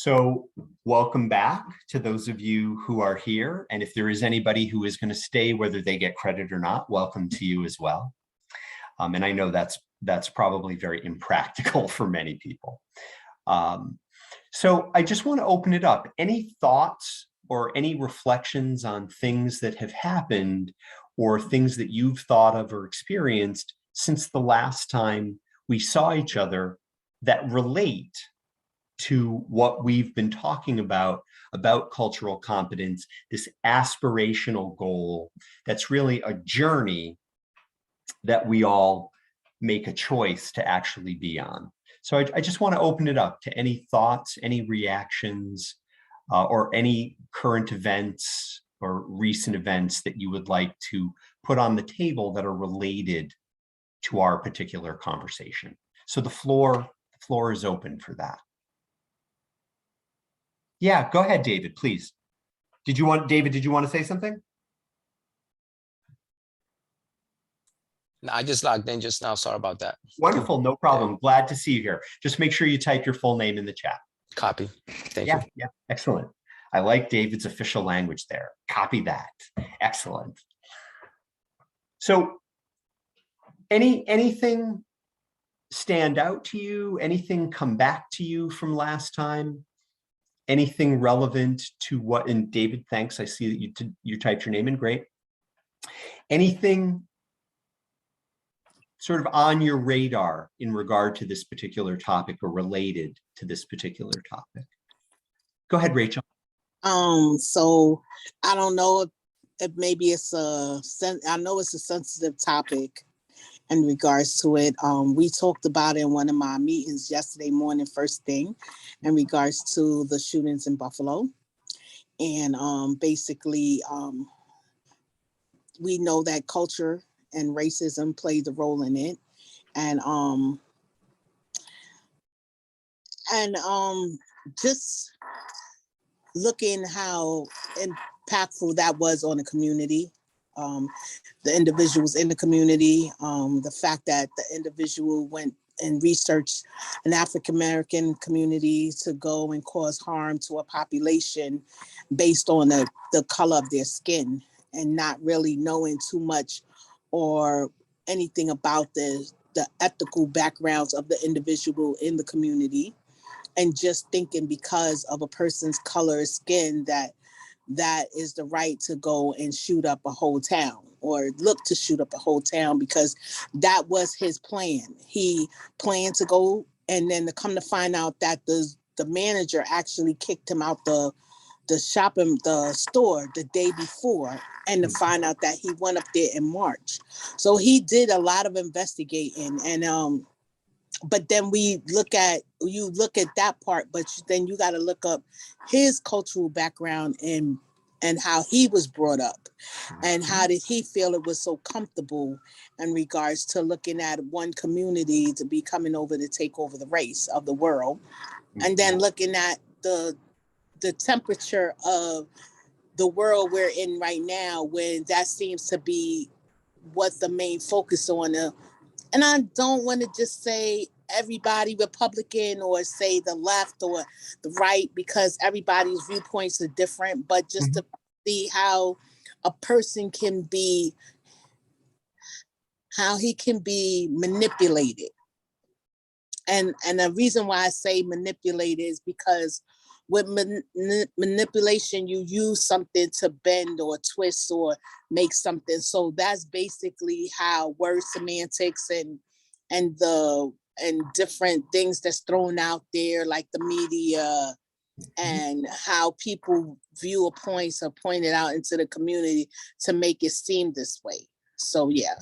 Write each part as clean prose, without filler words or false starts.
So welcome back to those of you who are here. And if there is anybody who is going to stay, whether they get credit or not, welcome to you as well. And I know that's probably very impractical for many people. So I just want to open it up. Any thoughts or any reflections on things that have happened or things that you've thought of or experienced since the last time we saw each other that relate to what we've been talking about cultural competence, this aspirational goal that's really a journey that we all make a choice to actually be on. So I just want to open it up to any thoughts, any reactions, or any current events or recent events that you would like to put on the table that are related to our particular conversation. So the floor is open for that. Yeah, go ahead, David, please. David, did you want to say something? No, I just logged in just now. Sorry about that. Wonderful, no problem. Yeah. Glad to see you here. Just make sure you type your full name in the chat. Copy. Thank you. Yeah, excellent. I like David's official language there. Copy that. Excellent. So anything stand out to you? Anything come back to you from last time? Anything relevant to what, and David, thanks. I see that you typed your name in, great. Anything sort of on your radar in regard to this particular topic or related to this particular topic? Go ahead, Rachel. So I don't know if maybe I know it's a sensitive topic in regards to it. We talked about it in one of my meetings yesterday morning, first thing, in regards to the shootings in Buffalo. And basically, we know that culture and racism played a role in it. And just looking how impactful that was on the community, the individuals in the community, the fact that the individual went and researched an African-American community to go and cause harm to a population based on the color of their skin and not really knowing too much or anything about the ethical backgrounds of the individual in the community, and just thinking because of a person's color of skin that is the right to go and shoot up a whole town or look to shoot up a whole town, because that was his plan. He planned to go, and then to come to find out that the manager actually kicked him out the store the day before, and to find out that he went up there in March. So he did a lot of investigating, and but then you look at that part, but then you got to look up his cultural background and how he was brought up, and how did he feel it was so comfortable in regards to looking at one community to be coming over to take over the race of the world, and then looking at the temperature of the world we're in right now, when that seems to be what the main focus on. And I don't want to just say everybody Republican or say the left or the right, because everybody's viewpoints are different, but just to see how a person can be, how he can be manipulated. And the reason why I say manipulated is because with manipulation, you use something to bend or twist or make something. So that's basically how word semantics and different things that's thrown out there, like the media, and how people view a point or point it out into the community to make it seem this way. So yeah.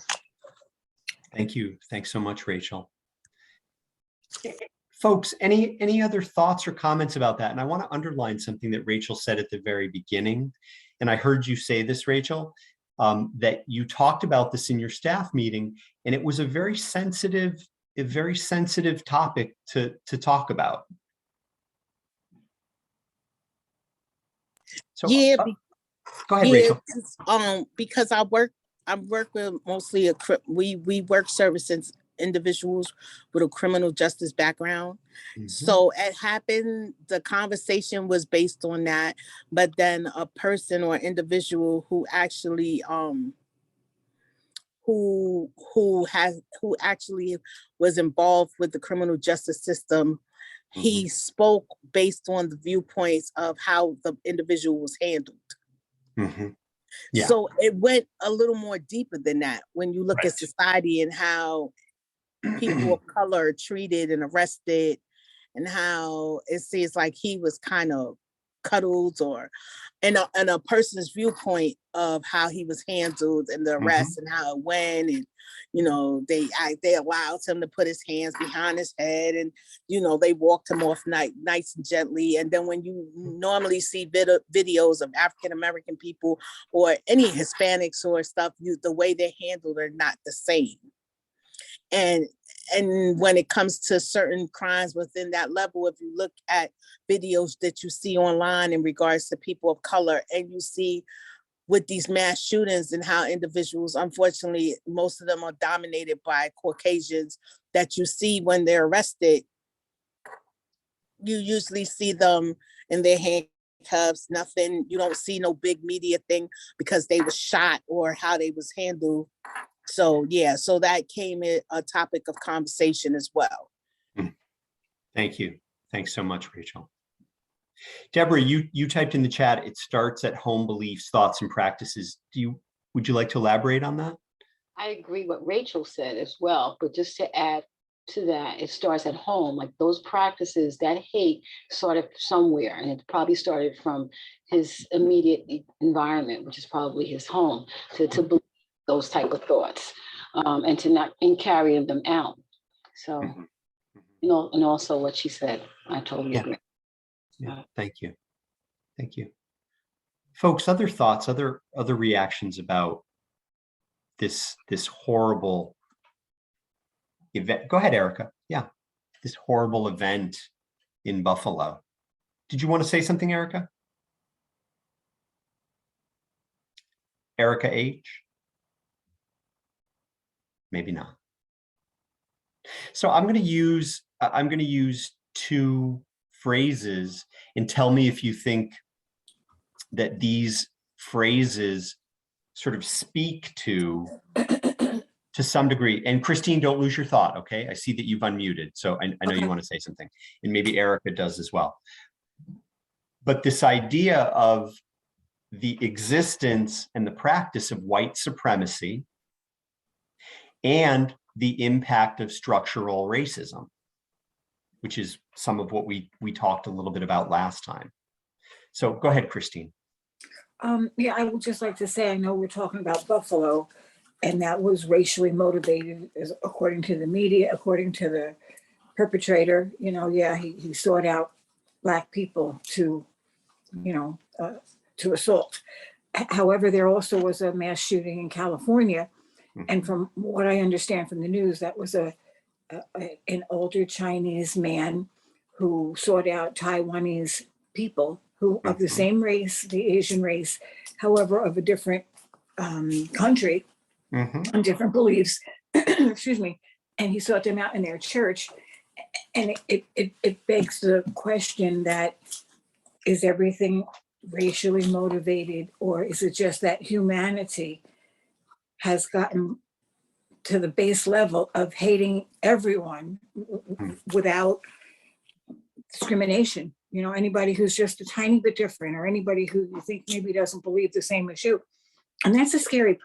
Thank you. Thanks so much, Rachel. Folks, any other thoughts or comments about that? And I want to underline something that Rachel said at the very beginning. And I heard you say this, Rachel, that you talked about this in your staff meeting, and it was a very sensitive topic to talk about. So, yeah, go ahead, Rachel. Because I work with mostly we work services individuals with a criminal justice background. So it happened, the conversation was based on that, but then a person or individual who actually who actually was involved with the criminal justice system, he spoke based on the viewpoints of how the individual was handled. Yeah. So it went a little more deeper than that when you look at society and how people of color are treated and arrested, and how it seems like he was kind of cuddled, or in a person's viewpoint of how he was handled in the arrest and how it went. And, you know, they allowed him to put his hands behind his head, and, you know, they walked him off nice and gently. And then when you normally see videos of African-American people or any Hispanics or stuff, the way they're handled are not the same. And when it comes to certain crimes within that level, if you look at videos that you see online in regards to people of color, and you see with these mass shootings and how individuals, unfortunately, most of them are dominated by Caucasians, that you see when they're arrested, you usually see them in their handcuffs, nothing, you don't see no big media thing because they were shot or how they was handled. So yeah, so that came in a topic of conversation as well. Thank you. Thanks so much, Rachel. Deborah, you typed in the chat, it starts at home beliefs, thoughts, and practices. Would you like to elaborate on that? I agree what Rachel said as well, but just to add to that, it starts at home. Like those practices, that hate started somewhere, and it probably started from his immediate environment, which is probably his home, to believe those type of thoughts, and to not carry them out. So, you know, and also what she said, I totally agree. Yeah, thank you. Thank you. Folks, other thoughts, other reactions about this horrible event? Go ahead, Erica. Yeah, this horrible event in Buffalo. Did you want to say something, Erica? Erica H? Maybe not. So I'm going to use two phrases, and tell me if you think that these phrases sort of speak to some degree. And Christine, don't lose your thought, okay? I see that you've unmuted, so I know you want to say something, and maybe Erica does as well. But this idea of the existence and the practice of white supremacy and the impact of structural racism, which is some of what we talked a little bit about last time. So go ahead, Christine. Yeah, I would just like to say, I know we're talking about Buffalo, and that was racially motivated, according to the media, according to the perpetrator. You know, yeah, he sought out Black people to, you know, to assault. However, there also was a mass shooting in California, and from what I understand from the news, that was an older Chinese man who sought out Taiwanese people who of the same race, the Asian race, however, of a different country and different beliefs, excuse me, and he sought them out in their church. And it begs the question that, is everything racially motivated, or is it just that humanity has gotten to the base level of hating everyone without discrimination? You know, anybody who's just a tiny bit different, or anybody who you think maybe doesn't believe the same as you. And that's a scary,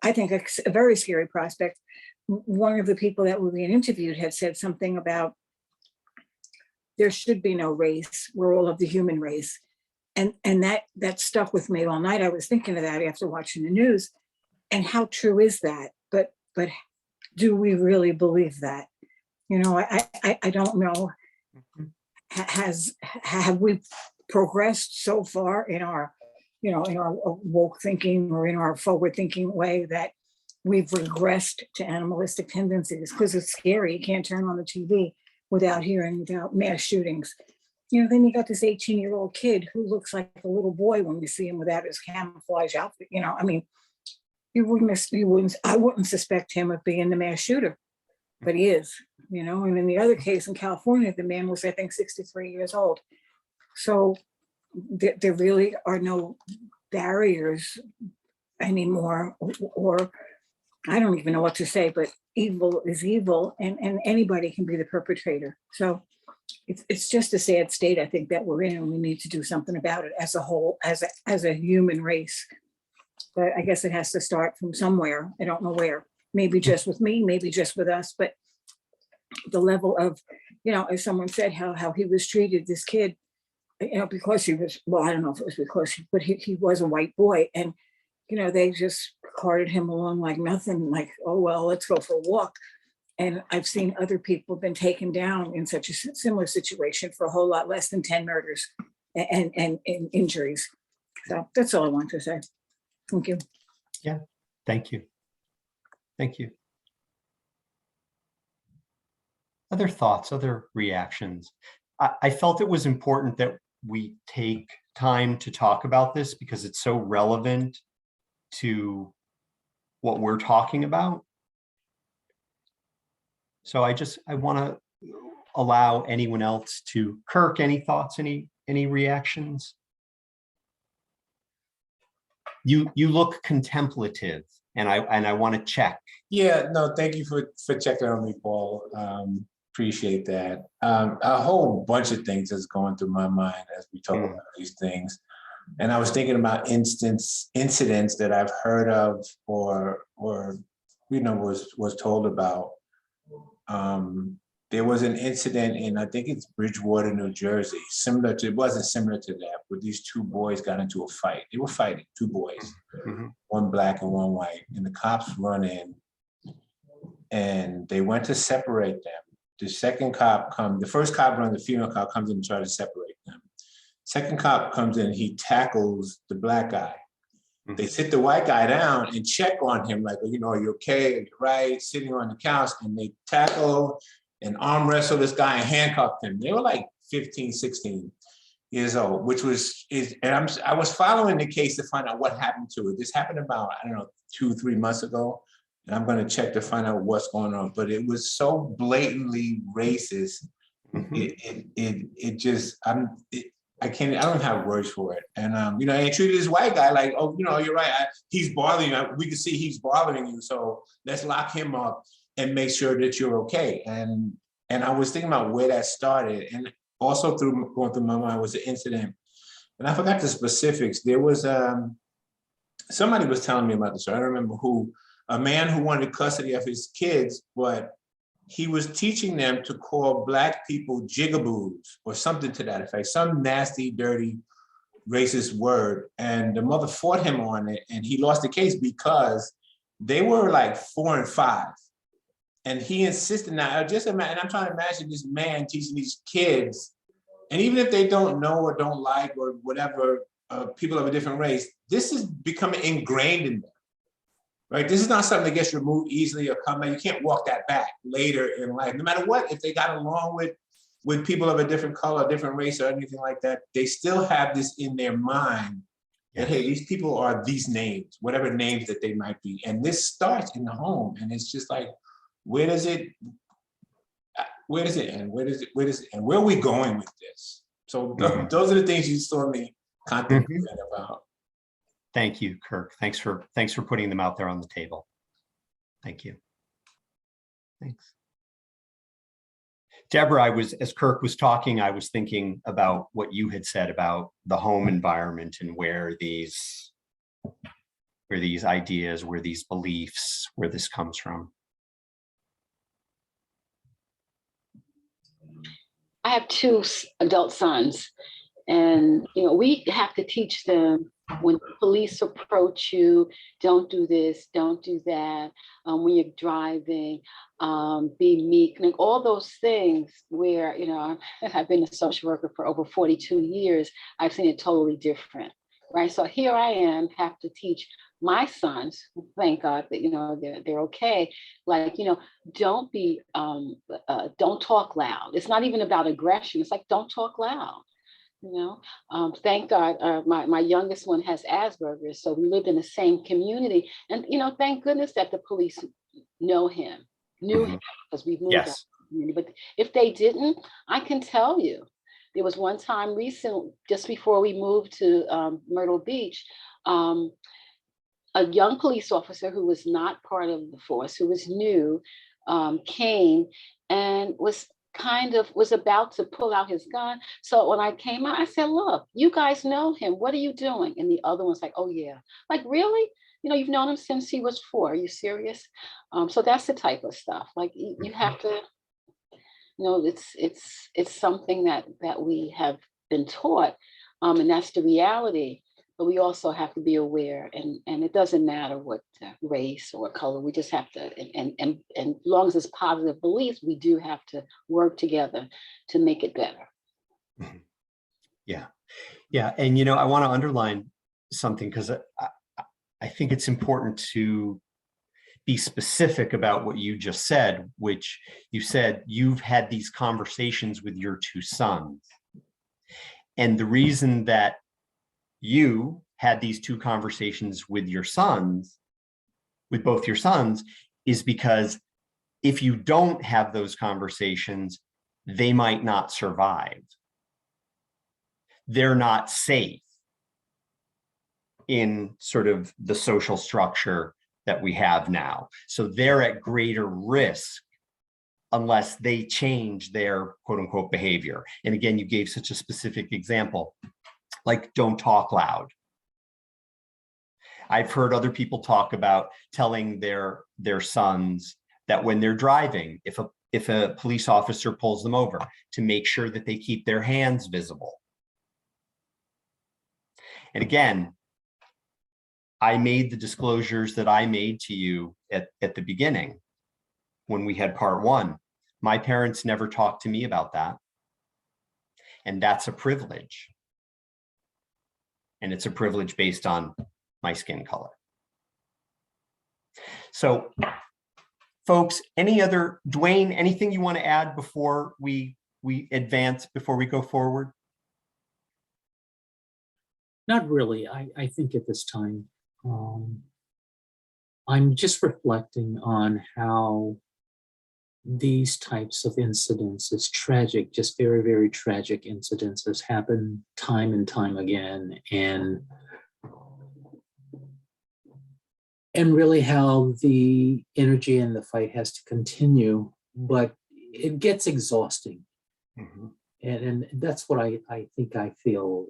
I think a very scary prospect. One of the people that were being interviewed had said something about there should be no race. We're all of the human race. And that stuck with me all night. I was thinking of that after watching the news, and how true is that? But do we really believe that? You know, I don't know. Have we progressed so far in our, you know, in our woke thinking or in our forward thinking way that we've regressed to animalistic tendencies? Because it's scary. You can't turn on the TV without hearing about mass shootings. You know, then you got this 18-year-old kid who looks like a little boy when we see him without his camouflage outfit. You know, I mean, I wouldn't suspect him of being the mass shooter. but he is, you know, and in the other case in California, the man was, I think, 63 years old. So there really are no barriers anymore, or I don't even know what to say, but evil is evil, and anybody can be the perpetrator. So it's just a sad state, I think, that we're in, and we need to do something about it as a whole, as a human race. But I guess it has to start from somewhere. I don't know where. Maybe just with me, maybe just with us, but the level of, you know, as someone said, how he was treated, this kid, you know, because he was, well, I don't know if it was because, but he was a white boy, and, you know, they just carted him along like nothing, like, oh, well, let's go for a walk. And I've seen other people been taken down in such a similar situation for a whole lot less than 10 murders and injuries. So that's all I want to say. Thank you. Yeah, thank you. Thank you. Other thoughts, other reactions? I felt it was important that we take time to talk about this because it's so relevant to what we're talking about. So I want to allow anyone else to, Kirk, any thoughts, any reactions? You look contemplative, and I want to check. Yeah, no, thank you for checking on me, Paul. Appreciate that. A whole bunch of things is going through my mind as we talk about these things. And I was thinking about incidents that I've heard of or you know, was told about. There was an incident in, I think it's Bridgewater, New Jersey, it wasn't similar to that, but these two boys got into a fight. They were fighting, two boys, one black and one white, and the cops run in and they went to separate them. The first cop runs, the female cop comes in and tries to separate them. Second cop comes in, he tackles the black guy. They sit the white guy down and check on him, like, you know, are you okay? Are you right? Sitting on the couch, and they tackle and arm wrestle this guy and handcuff him. They were like 15, 16 years old, I was following the case to find out what happened to it. This happened about, I don't know, 2-3 months ago. And I'm going to check to find out what's going on. But it was so blatantly racist. I don't have words for it. And, you know, I treated this white guy like, oh, you know, you're right. He's bothering you. We can see he's bothering you. So let's lock him up and make sure that you're okay. And I was thinking about where that started. And also going through my mind was the incident. And I forgot the specifics. There was, somebody was telling me about this. I don't remember who, a man who wanted custody of his kids, but he was teaching them to call black people jigaboos or something to that effect, some nasty, dirty, racist word. And the mother fought him on it, and he lost the case because they were like 4 and 5. And he insisted. Now, just imagine, I'm trying to imagine this man teaching these kids, and even if they don't know or don't like or whatever, people of a different race, this is becoming ingrained in them. Right? This is not something that gets removed easily or come back. You can't walk that back later in life. No matter what, if they got along with people of a different color, different race, or anything like that, they still have this in their mind that, hey, these people are these names, whatever names that they might be. And this starts in the home. And it's just like, where does it end? Where does it end? Where are we going with this? So those are the things you saw me contemplating about. Thank you, Kirk. Thanks for putting them out there on the table. Thank you. Thanks. Deborah, as Kirk was talking, I was thinking about what you had said about the home environment and where these ideas, where these beliefs, where this comes from. I have 2 adult sons, and you know, we have to teach them, when police approach you, don't do this, don't do that. When you're driving, be meek, like all those things where, you know, I've been a social worker for over 42 years. I've seen it totally different, right? So here I am, have to teach my sons, thank God that, you know, they're okay. Like, you know, don't talk loud. It's not even about aggression. It's like, don't talk loud. You know, thank God, my youngest one has Asperger's, so we lived in the same community, and you know, thank goodness that the police know him, knew him because we've moved out of Yes. the community. But if they didn't, I can tell you, there was one time recent, just before we moved to Myrtle Beach, a young police officer who was not part of the force, who was new, came and was about to pull out his gun. So when I came out, I said, look, you guys know him. What are you doing? And the other one's like, oh yeah. Like, really? You know, you've known him since he was 4. Are you serious? So that's the type of stuff. Like you have to, you know, it's something that we have been taught, and that's the reality. But we also have to be aware, and it doesn't matter what race or color. We just have to, and as long as it's positive beliefs, we do have to work together to make it better. Yeah, yeah, and you know, I want to underline something because I think it's important to be specific about what you just said, which you said you've had these conversations with your 2 sons, and the reason that you had these 2 conversations with your sons, with both your sons, is because if you don't have those conversations, they might not survive. They're not safe in sort of the social structure that we have now. So they're at greater risk unless they change their quote unquote behavior. And again, you gave such a specific example, like don't talk loud. I've heard other people talk about telling their sons that when they're driving, if a police officer pulls them over, to make sure that they keep their hands visible. And again, I made the disclosures that I made to you at the beginning when we had part 1. My parents never talked to me about that. And that's a privilege. And it's a privilege based on my skin color. So folks, Dwayne, anything you want to add before we advance, before we go forward? Not really. I think at this time, I'm just reflecting on how these types of incidents, as tragic, just very, very tragic incidences happen time and time again, and really how the energy in the fight has to continue, but it gets exhausting. Mm-hmm. And that's what I think I feel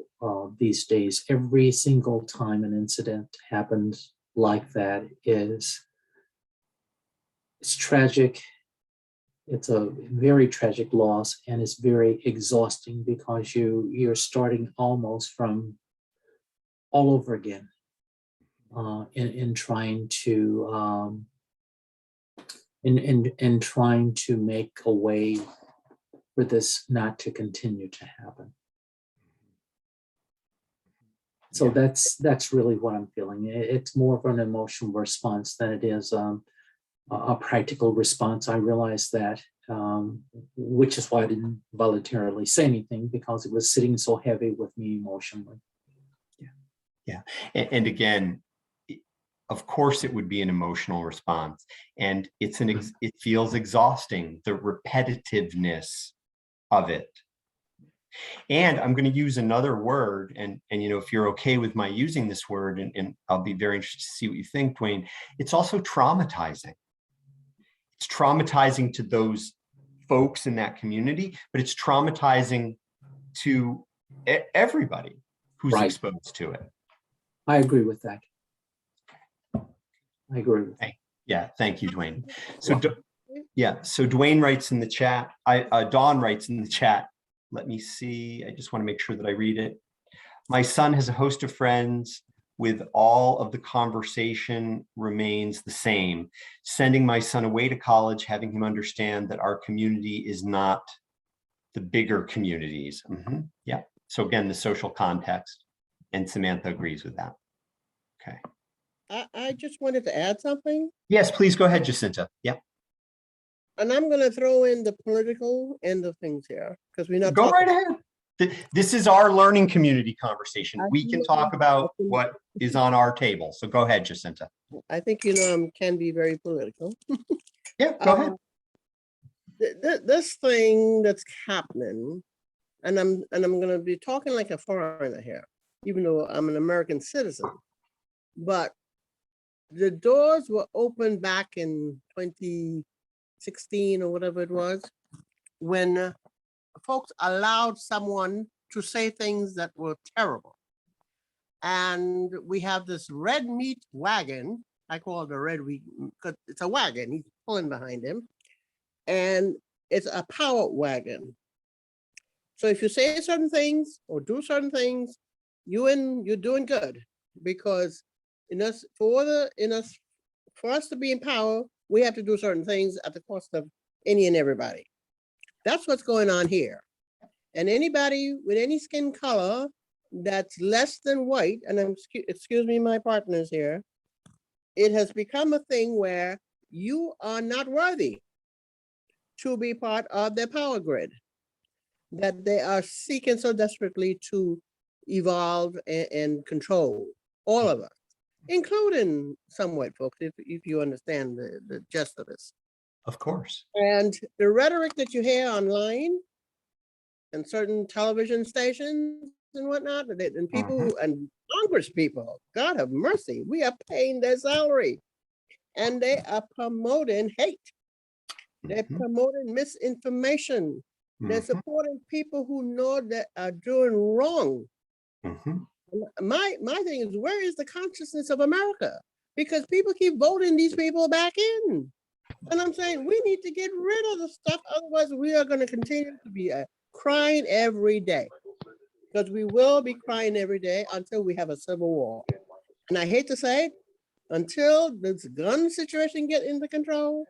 these days. Every single time an incident happens like that it's tragic. It's a very tragic loss, and it's very exhausting because you're starting almost from all over again in trying to in trying to make a way for this not to continue to happen. So that's really what I'm feeling. It's more of an emotional response than it is a practical response. I realize that, which is why I didn't voluntarily say anything, because it was sitting so heavy with me emotionally. Yeah. And again, of course it would be an emotional response, and it feels exhausting, the repetitiveness of it. And I'm going to use another word, and you know, if you're okay with my using this word, and I'll be very interested to see what you think, Dwayne, it's also traumatizing. It's traumatizing to those folks in that community, but it's traumatizing to everybody who's exposed to it. I agree with that. I agree with that. Yeah, thank you, Dwayne. So so Dwayne writes in the chat, Dawn writes in the chat, let me see, I just want to make sure that I read it. My son has a host of friends with all of the conversation remains the same. Sending my son away to college, having him understand that our community is not the bigger communities. Mm-hmm. Yeah, so again, the social context, and Samantha agrees with that. Okay. I just wanted to add something. Yes, please go ahead, Jacinta. Yeah. And I'm going to throw in the political end of things here, because we're not Go talking. right ahead. This is our learning community conversation. We can talk about what is on our table. So go ahead, Jacinta. I think, you know, can be very political. Yeah, go ahead. This thing that's happening, and I'm going to be talking like a foreigner here, even though I'm an American citizen, but the doors were opened back in 2016 or whatever it was, when folks allowed someone to say things that were terrible. And we have this red meat wagon. I call it a red meat because it's a wagon. He's pulling behind him. And it's a power wagon. So if you say certain things or do certain things, you're doing good, because for us to be in power, we have to do certain things at the cost of any and everybody. That's what's going on here. And anybody with any skin color that's less than white, and excuse me, my partners here, it has become a thing where you are not worthy to be part of their power grid that they are seeking so desperately to evolve and control, all of us, including some white folks, if you understand the gist of this. Of course. And the rhetoric that you hear online and certain television stations and whatnot, and people and Congress people, God have mercy, we are paying their salary. And they are promoting hate. They're promoting misinformation. They're supporting people who know that are doing wrong. My thing is, where is the consciousness of America? Because people keep voting these people back in. And I'm saying we need to get rid of the stuff. Otherwise, we are going to continue to be crying every day. Because we will be crying every day until we have a civil war. And I hate to say it, until this gun situation get into control,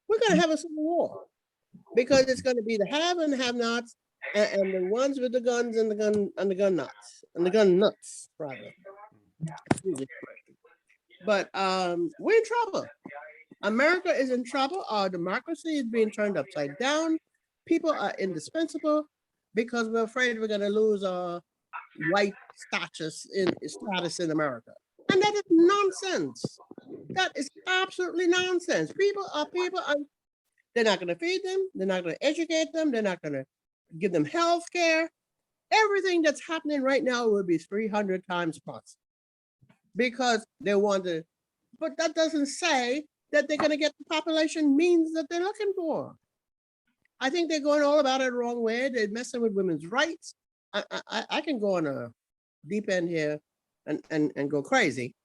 we're going to have a civil war. Because it's going to be the have and have-nots, and the ones with the guns and the gun nuts, rather. But we're in trouble. America is in trouble. Our democracy is being turned upside down. People are indispensable because we're afraid we're going to lose our white status in America. And that is nonsense. That is absolutely nonsense. People are they're not going to feed them. They're not going to educate them. They're not going to give them health care. Everything that's happening right now will be 300 times plus because they want to, but that doesn't say that they're going to get the population means that they're looking for. I think they're going all about it the wrong way. They're messing with women's rights. I can go on a deep end here and go crazy.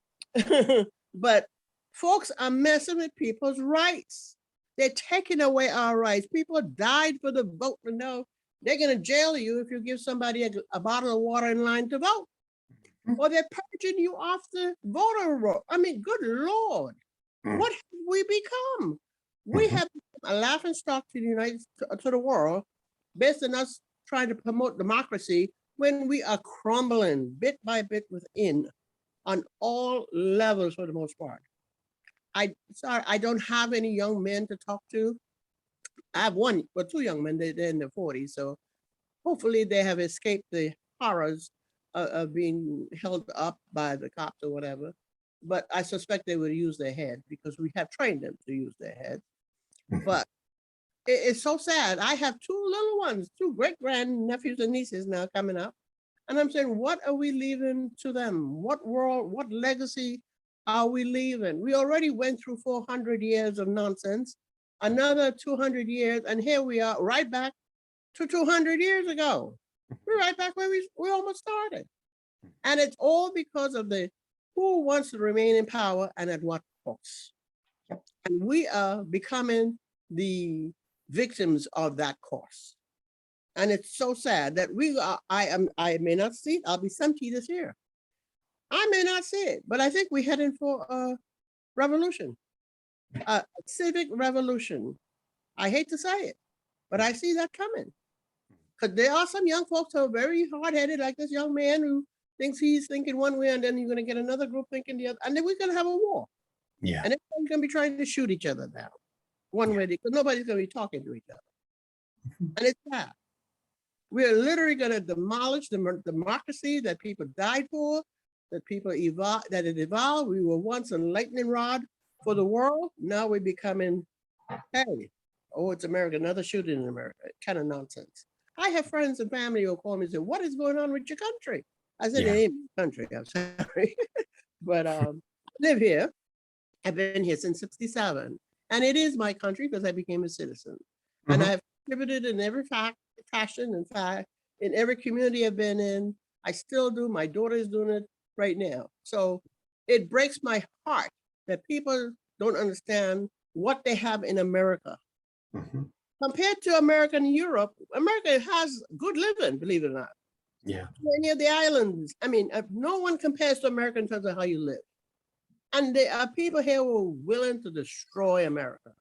But folks are messing with people's rights. They're taking away our rights. People died for the vote, and now they're going to jail you if you give somebody a bottle of water in line to vote. Or they're purging you off the voter roll. I mean, good Lord, what have we become? We have a laughingstock to the world based on us trying to promote democracy when we are crumbling bit by bit within on all levels for the most part. I don't have any young men to talk to. I have two young men, they're in their 40s, so hopefully they have escaped the horrors of being held up by the cops or whatever. But I suspect they would use their head because we have trained them to use their head. But it's so sad. I have two little ones, two great-grand nephews and nieces now coming up. And I'm saying, what are we leaving to them? What world, what legacy are we leaving? We already went through 400 years of nonsense, another 200 years, and here we are right back to 200 years ago. We're right back where we almost started. And it's all because of who wants to remain in power and at what cost. And we are becoming the victims of that cost. And it's so sad that I may not see it. I'll be 70 this year. I may not see it, but I think we're heading for a revolution, a civic revolution. I hate to say it, but I see that coming. Because there are some young folks who are very hard-headed, like this young man who thinks he's thinking one way, and then you're going to get another group thinking the other, and then we're going to have a war. Yeah. And everyone's going to be trying to shoot each other down one way, because nobody's going to be talking to each other. And it's bad. We're literally going to demolish the democracy that people died for, that people evolved, that it evolved. We were once a lightning rod for the world. Now we're becoming Hey, oh, it's America, another shooting in America, kind of nonsense. I have friends and family who call me and say, what is going on with your country? I said, Yeah. it ain't my country, I'm sorry. But I live here. I've been here since 67. And it is my country because I became a citizen. And Mhm. I've contributed in every fashion, in fact, in every community I've been in. I still do. My daughter is doing it right now. So it breaks my heart that people don't understand what they have in America. Mhm. Compared to America and Europe, America has good living, believe it or not. Yeah. Any of the islands, I mean, no one compares to America in terms of how you live. And there are people here who are willing to destroy America.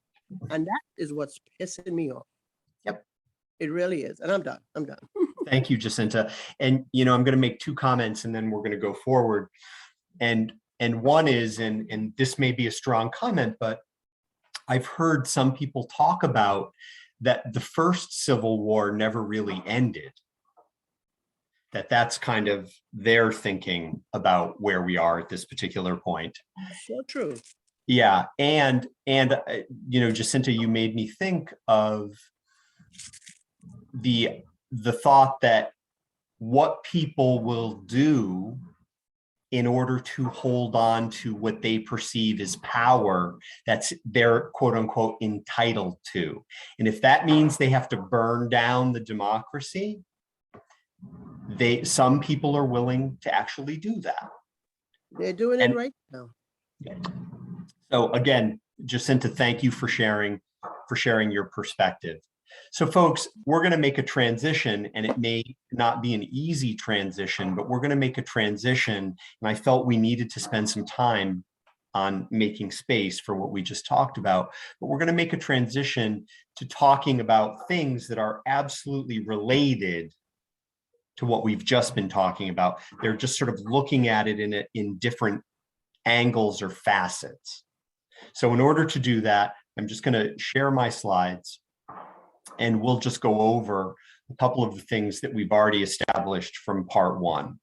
And that is what's pissing me off. Yep. It really is. And I'm done. I'm done. Thank you, Jacinta. And, I'm going to make two comments and then we're going to go forward. And one is, and this may be a strong comment, but I've heard some people talk about that the first Civil War never really ended. That's kind of their thinking about where we are at this particular point. So true. Yeah, and Jacinta, you made me think of the thought that what people will do in order to hold on to what they perceive as power that's they're quote unquote entitled to. And if that means they have to burn down the democracy, some people are willing to actually do that. They're doing it right now. So again, Jacinta, thank you for sharing your perspective. So folks, we're going to make a transition, and it may not be an easy transition, but we're going to make a transition. And I felt we needed to spend some time on making space for what we just talked about. But we're going to make a transition to talking about things that are absolutely related to what we've just been talking about. They're just sort of looking at it in different angles or facets. So in order to do that, I'm just going to share my slides, and we'll just go over a couple of the things that we've already established from part one.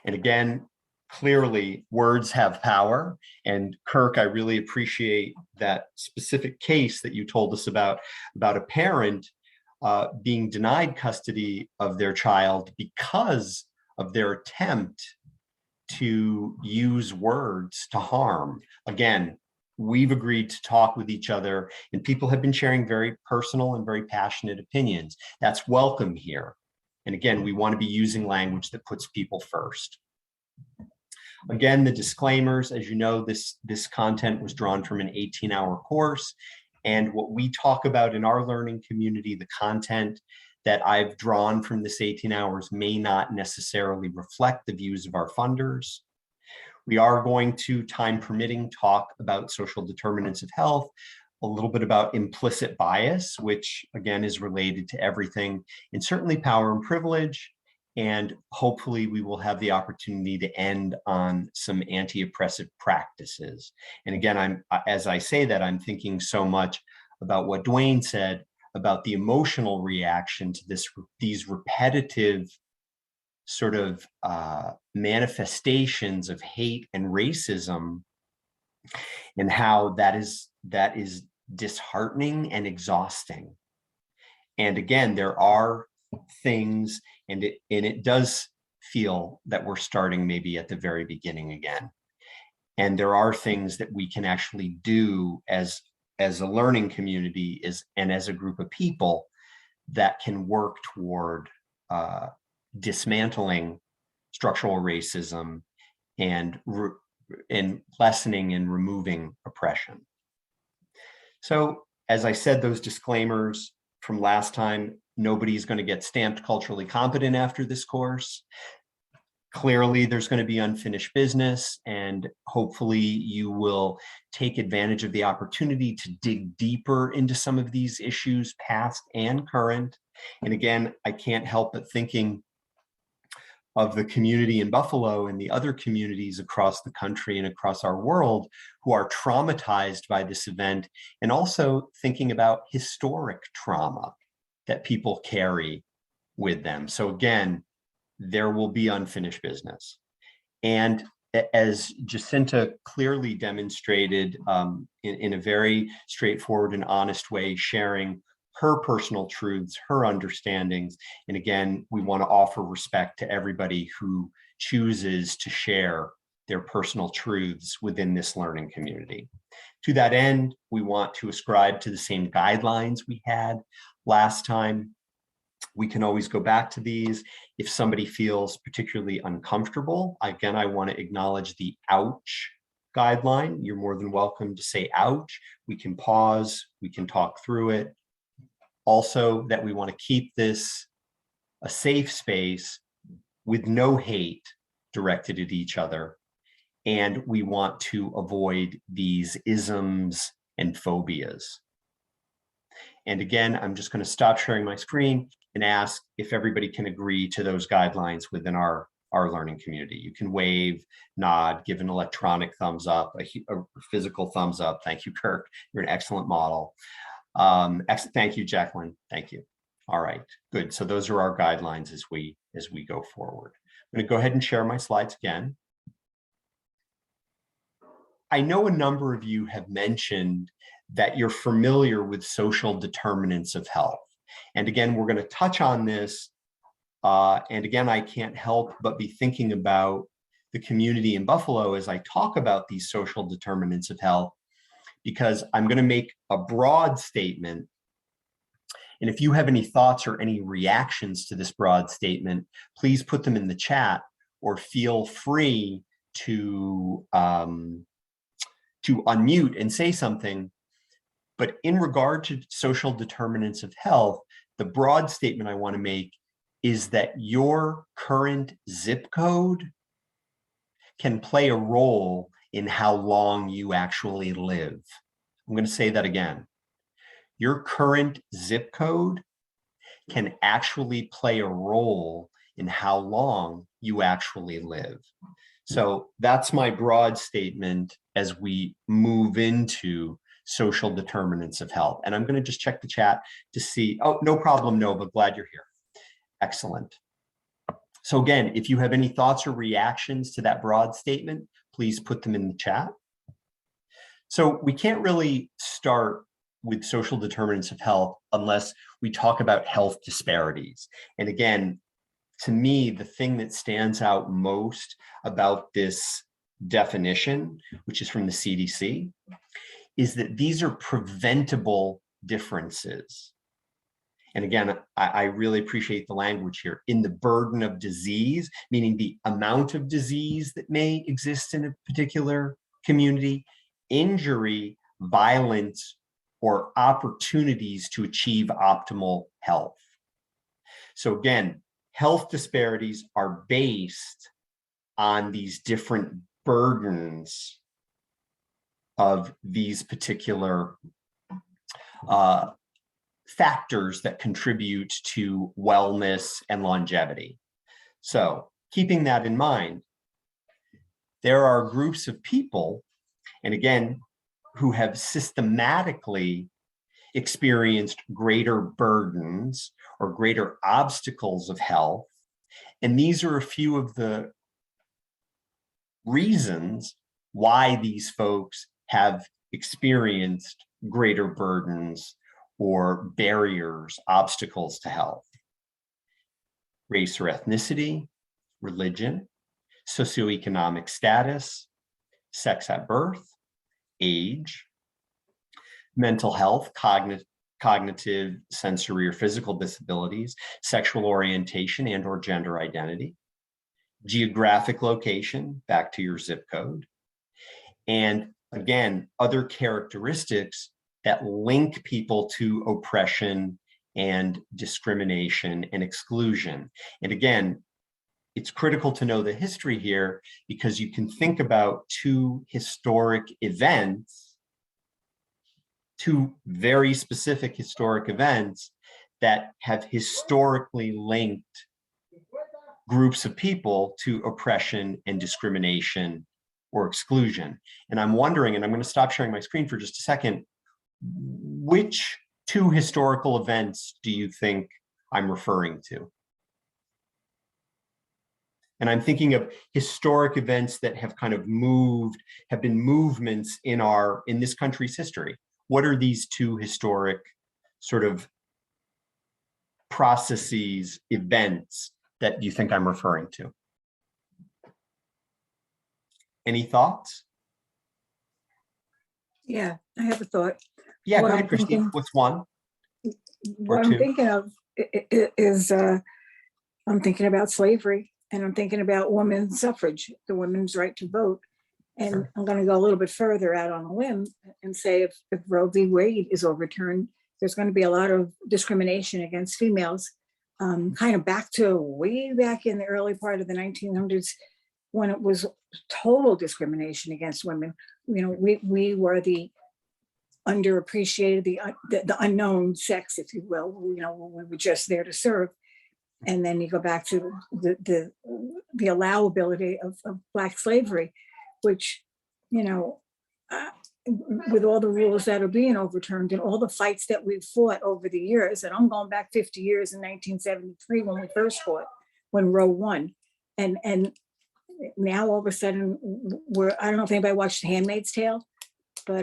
And again, clearly words have power. And Kirk, I really appreciate that specific case that you told us about a parent being denied custody of their child because of their attempt to use words to harm. Again, we've agreed to talk with each other, and people have been sharing very personal and very passionate opinions. That's welcome here. And again, we want to be using language that puts people first. Again, the disclaimers, as you know, this content was drawn from an 18-hour course. And what we talk about in our learning community, the content that I've drawn from this 18 hours may not necessarily reflect the views of our funders. We are going to, time permitting, talk about social determinants of health, a little bit about implicit bias, which again is related to everything, and certainly power and privilege. And hopefully we will have the opportunity to end on some anti-oppressive practices. And again, as I say that, I'm thinking so much about what Dwayne said about the emotional reaction to these repetitive sort of manifestations of hate and racism, and how that is disheartening and exhausting. And again, there are things, and it does feel that we're starting maybe at the very beginning again. And there are things that we can actually do as a learning community and as a group of people that can work toward dismantling structural racism and lessening and removing oppression. So, as I said, those disclaimers from last time, nobody's going to get stamped culturally competent after this course. Clearly, there's going to be unfinished business, and hopefully you will take advantage of the opportunity to dig deeper into some of these issues, past and current. And again, I can't help but thinking of the community in Buffalo and the other communities across the country and across our world who are traumatized by this event, and also thinking about historic trauma that people carry with them. So again, there will be unfinished business. And as Jacinta clearly demonstrated in a very straightforward and honest way, sharing her personal truths, her understandings. And again, we want to offer respect to everybody who chooses to share their personal truths within this learning community. To that end, we want to ascribe to the same guidelines we had last time. We can always go back to these. If somebody feels particularly uncomfortable, again, I want to acknowledge the ouch guideline. You're more than welcome to say ouch. We can pause, we can talk through it. Also, that we want to keep this a safe space with no hate directed at each other. And we want to avoid these isms and phobias. And again, I'm just going to stop sharing my screen and ask if everybody can agree to those guidelines within our learning community. You can wave, nod, give an electronic thumbs up, a physical thumbs up. Thank you, Kirk. You're an excellent model. Thank you, Jacqueline. Thank you. All right, good. So those are our guidelines as we go forward. I'm going to go ahead and share my slides again. I know a number of you have mentioned that you're familiar with social determinants of health. And again, we're going to touch on this. And again, I can't help but be thinking about the community in Buffalo as I talk about these social determinants of health, because I'm going to make a broad statement. And if you have any thoughts or any reactions to this broad statement, please put them in the chat or feel free to unmute and say something. But in regard to social determinants of health, the broad statement I want to make is that your current zip code can play a role in how long you actually live. I'm going to say that again. Your current zip code can actually play a role in how long you actually live. So that's my broad statement as we move into social determinants of health. And I'm going to just check the chat to see, oh, no problem, Nova, glad you're here. Excellent. So again, if you have any thoughts or reactions to that broad statement, please put them in the chat. So we can't really start with social determinants of health unless we talk about health disparities. And again, to me, the thing that stands out most about this definition, which is from the CDC, is that these are preventable differences. And again, I really appreciate the language here. In the burden of disease, meaning the amount of disease that may exist in a particular community, injury, violence, or opportunities to achieve optimal health. So again, health disparities are based on these different burdens of these particular factors that contribute to wellness and longevity. So keeping that in mind, there are groups of people, and again, who have systematically experienced greater burdens or greater obstacles of health. And these are a few of the reasons why these folks have experienced greater burdens or barriers, obstacles to health. Race or ethnicity, religion, socioeconomic status, sex at birth, age, mental health, cognitive, sensory, or physical disabilities, sexual orientation and or gender identity, geographic location, back to your zip code, and again, other characteristics that link people to oppression and discrimination and exclusion. And again, it's critical to know the history here because you can think about two historic events, two very specific historic events that have historically linked groups of people to oppression and discrimination or exclusion. And I'm wondering, and I'm going to stop sharing my screen for just a second, which two historical events do you think I'm referring to? And I'm thinking of historic events that have kind of moved, have been movements in this country's history. What are these two historic sort of processes, events that you think I'm referring to? Any thoughts? Yeah, I have a thought. Yeah, What go I'm ahead, Christine. thinking- What's one? What two. I'm thinking of is I'm thinking about slavery, and I'm thinking about women's suffrage, the women's right to vote. And Sure. I'm going to go a little bit further out on a limb and say if Roe v. Wade is overturned, there's going to be a lot of discrimination against females, kind of way back in the early part of the 1900s, when it was total discrimination against women. You know, we were the underappreciated, the unknown sex, if you will. You know, we were just there to serve. And then you go back to the allowability of Black slavery, which, you know, with all the rules that are being overturned and all the fights that we've fought over the years, and I'm going back 50 years in 1973 when we first fought, when Roe won. And now all of a sudden, I don't know if anybody watched The Handmaid's Tale, but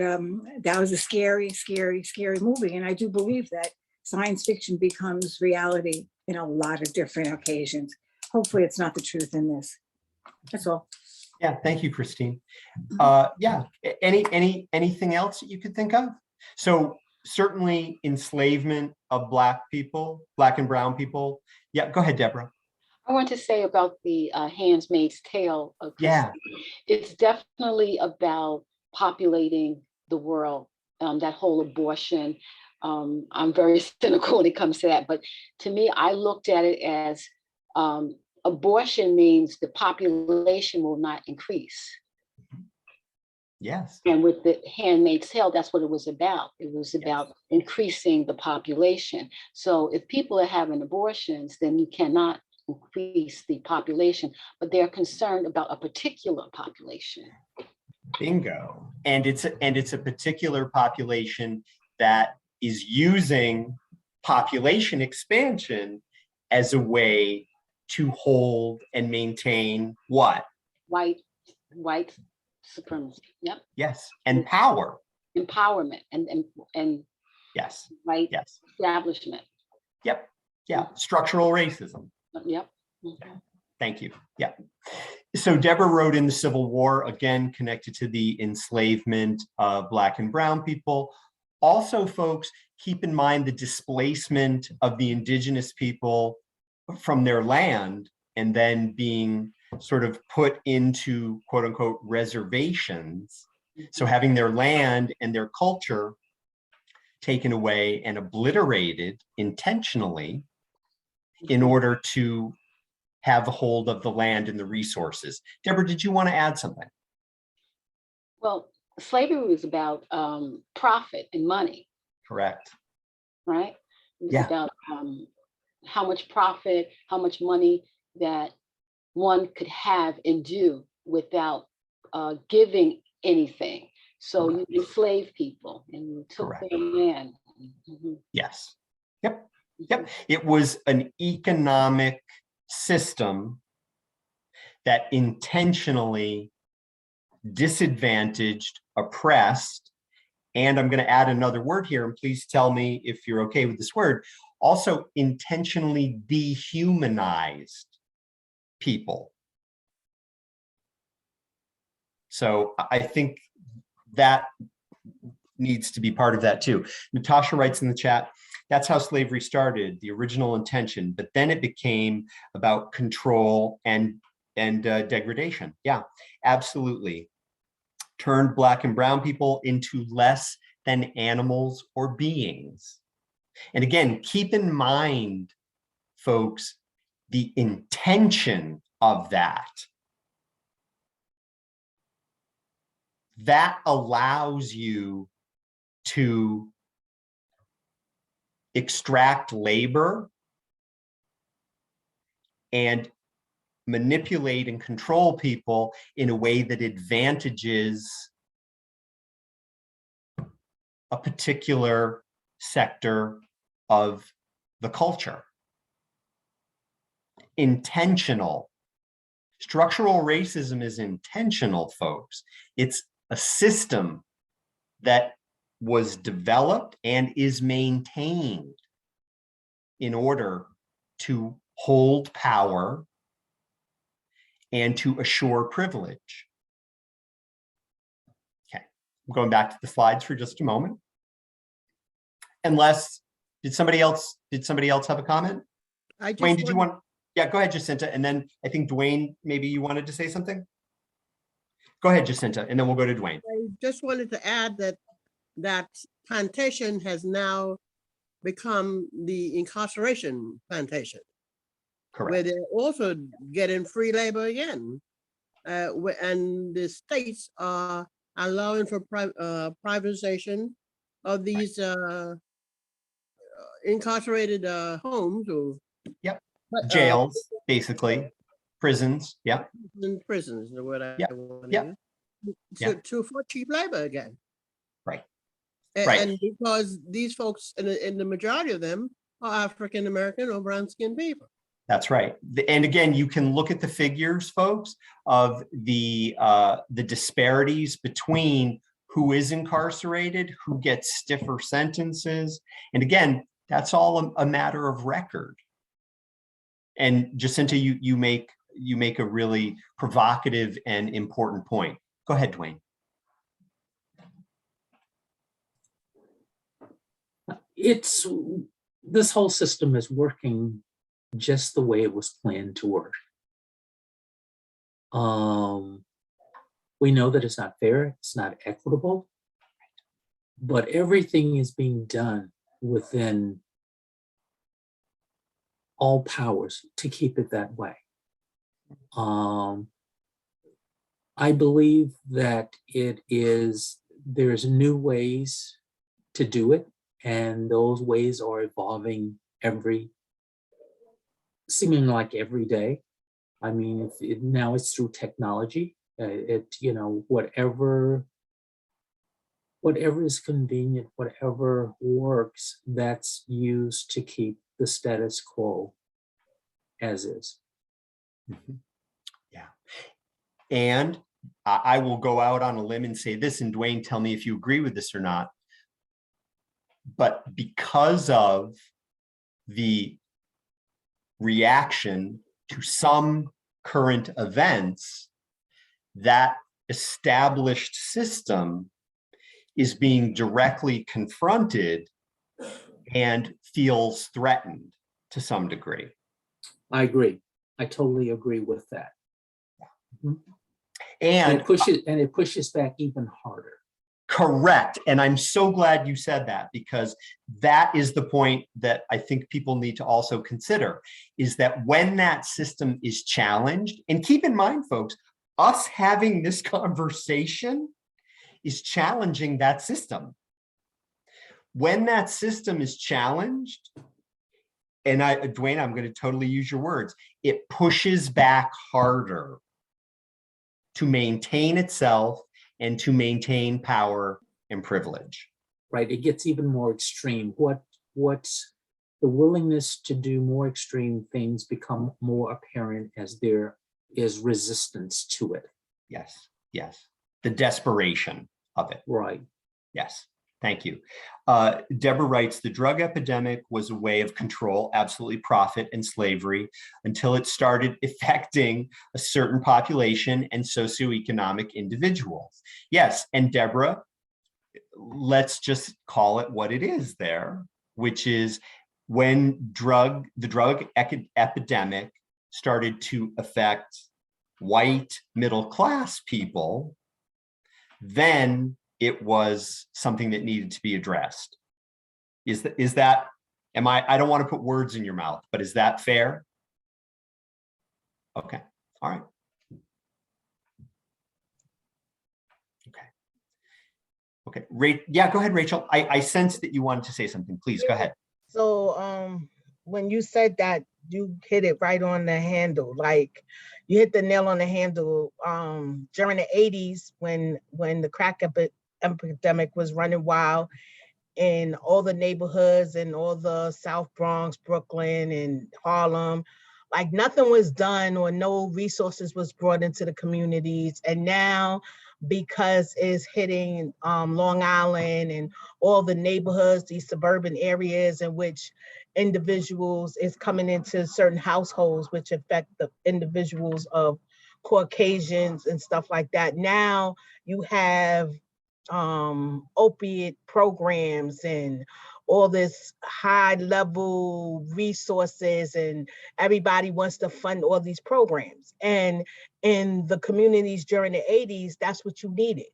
that was a scary, scary, scary movie. And I do believe that science fiction becomes reality in a lot of different occasions. Hopefully it's not the truth in this. That's all. Yeah, thank you, Christine. Yeah, anything else that you could think of? So certainly enslavement of Black people, Black and brown people. Yeah, go ahead, Deborah. I want to say about the Handmaid's Tale. Yeah. It's definitely about populating the world, that whole abortion. I'm very cynical when it comes to that, but to me, I looked at it as abortion means the population will not increase. Yes. And with the Handmaid's Tale, that's what it was about. It was about increasing the population. So if people are having abortions, then you cannot increase the population, but they're concerned about a particular population. Bingo. And it's a particular population that is using population expansion as a way to hold and maintain what? White supremacy. Yep. Yes. And power. Empowerment and yes. White yes. establishment. Yep. Yeah. Structural racism. Yep. Okay. Thank you. Yeah. So Deborah wrote in the Civil War, again, connected to the enslavement of Black and brown people. Also, folks, keep in mind the displacement of the indigenous people from their land and then being sort of put into quote unquote reservations. So having their land and their culture taken away and obliterated intentionally in order to have a hold of the land and the resources. Deborah, did you want to add something? Well, slavery was about profit and money. Correct. Right? It was yeah. about how much profit, how much money that one could have and do without giving anything. So Correct. you enslaved people and you took Correct. their land. Yes. Yep. Yep. It was an economic system that intentionally disadvantaged, oppressed, and I'm going to add another word here, and please tell me if you're okay with this word, also intentionally dehumanized people. So I think that needs to be part of that too. Natasha writes in the chat, that's how slavery started, the original intention, but then it became about control and degradation. Yeah, absolutely. Turned Black and brown people into less than animals or beings. And again, keep in mind, folks, the intention of that. That allows you to extract labor and manipulate and control people in a way that advantages a particular sector of the culture. Intentional Structural racism is intentional, folks. It's a system that was developed and is maintained in order to hold power and to assure privilege. Okay, I'm going back to the slides for just a moment. Unless, did somebody else have a comment? Dwayne, did you want? Yeah, go ahead, Jacinta. And then I think Dwayne, maybe you wanted to say something? Go ahead, Jacinta, and then we'll go to Dwayne. I just wanted to add that plantation has now become the incarceration plantation. Correct. Where they're also getting free labor again. And the states are allowing for privatization of these incarcerated homes or jails, basically, prisons. Yeah. In prisons, the word I want to use. For cheap labor again. Right. And because these folks, and the majority of them are African American or brown skinned people. That's right. And again, you can look at the figures, folks, of the disparities between who is incarcerated, who gets stiffer sentences. And again, that's all a matter of record. And Jacinta, you make a really provocative and important point. Go ahead, Dwayne. This whole system is working just the way it was planned to work. We know that it's not fair, it's not equitable, but everything is being done within all powers to keep it that way. I believe that there's new ways to do it, and those ways are evolving seeming like every day. I mean, now it's through technology. Whatever is convenient, whatever works, that's used to keep the status quo as is. Mm-hmm. Yeah. And I will go out on a limb and say this, and Dwayne, tell me if you agree with this or not. But because of the reaction to some current events, that established system is being directly confronted and feels threatened to some degree. I agree. I totally agree with that. Mm-hmm. And it pushes back even harder. Correct. And I'm so glad you said that, because that is the point that I think people need to also consider, is that when that system is challenged, and keep in mind, folks, us having this conversation is challenging that system. When that system is challenged, and Dwayne, I'm going to totally use your words, it pushes back harder to maintain itself and to maintain power and privilege. Right, it gets even more extreme. What's the willingness to do more extreme things become more apparent as there is resistance to it. Yes, yes, the desperation of it. Right. Yes, thank you. Deborah writes, the drug epidemic was a way of control, absolutely profit and slavery, until it started affecting a certain population and socioeconomic individuals. Yes, and Deborah, let's just call it what it is there, which is when the drug epidemic started to affect white middle-class people, then it was something that needed to be addressed. I don't want to put words in your mouth, but is that fair? Okay, all right. Okay, yeah, go ahead, Rachel. I sensed that you wanted to say something. Please go ahead. So when you said that, you hit it right on the handle. Like you hit the nail on the handle during the 80s when the crack epidemic was running wild in all the neighborhoods and all the South Bronx, Brooklyn, and Harlem. like nothing was done or no resources was brought into the communities. And now, because it's hitting Long Island and all the neighborhoods, these suburban areas in which individuals is coming into certain households, which affect the individuals of Caucasians and stuff like that. Now you have opiate programs and all this high level resources, and everybody wants to fund all these programs. And in the communities during the 80s, that's what you needed.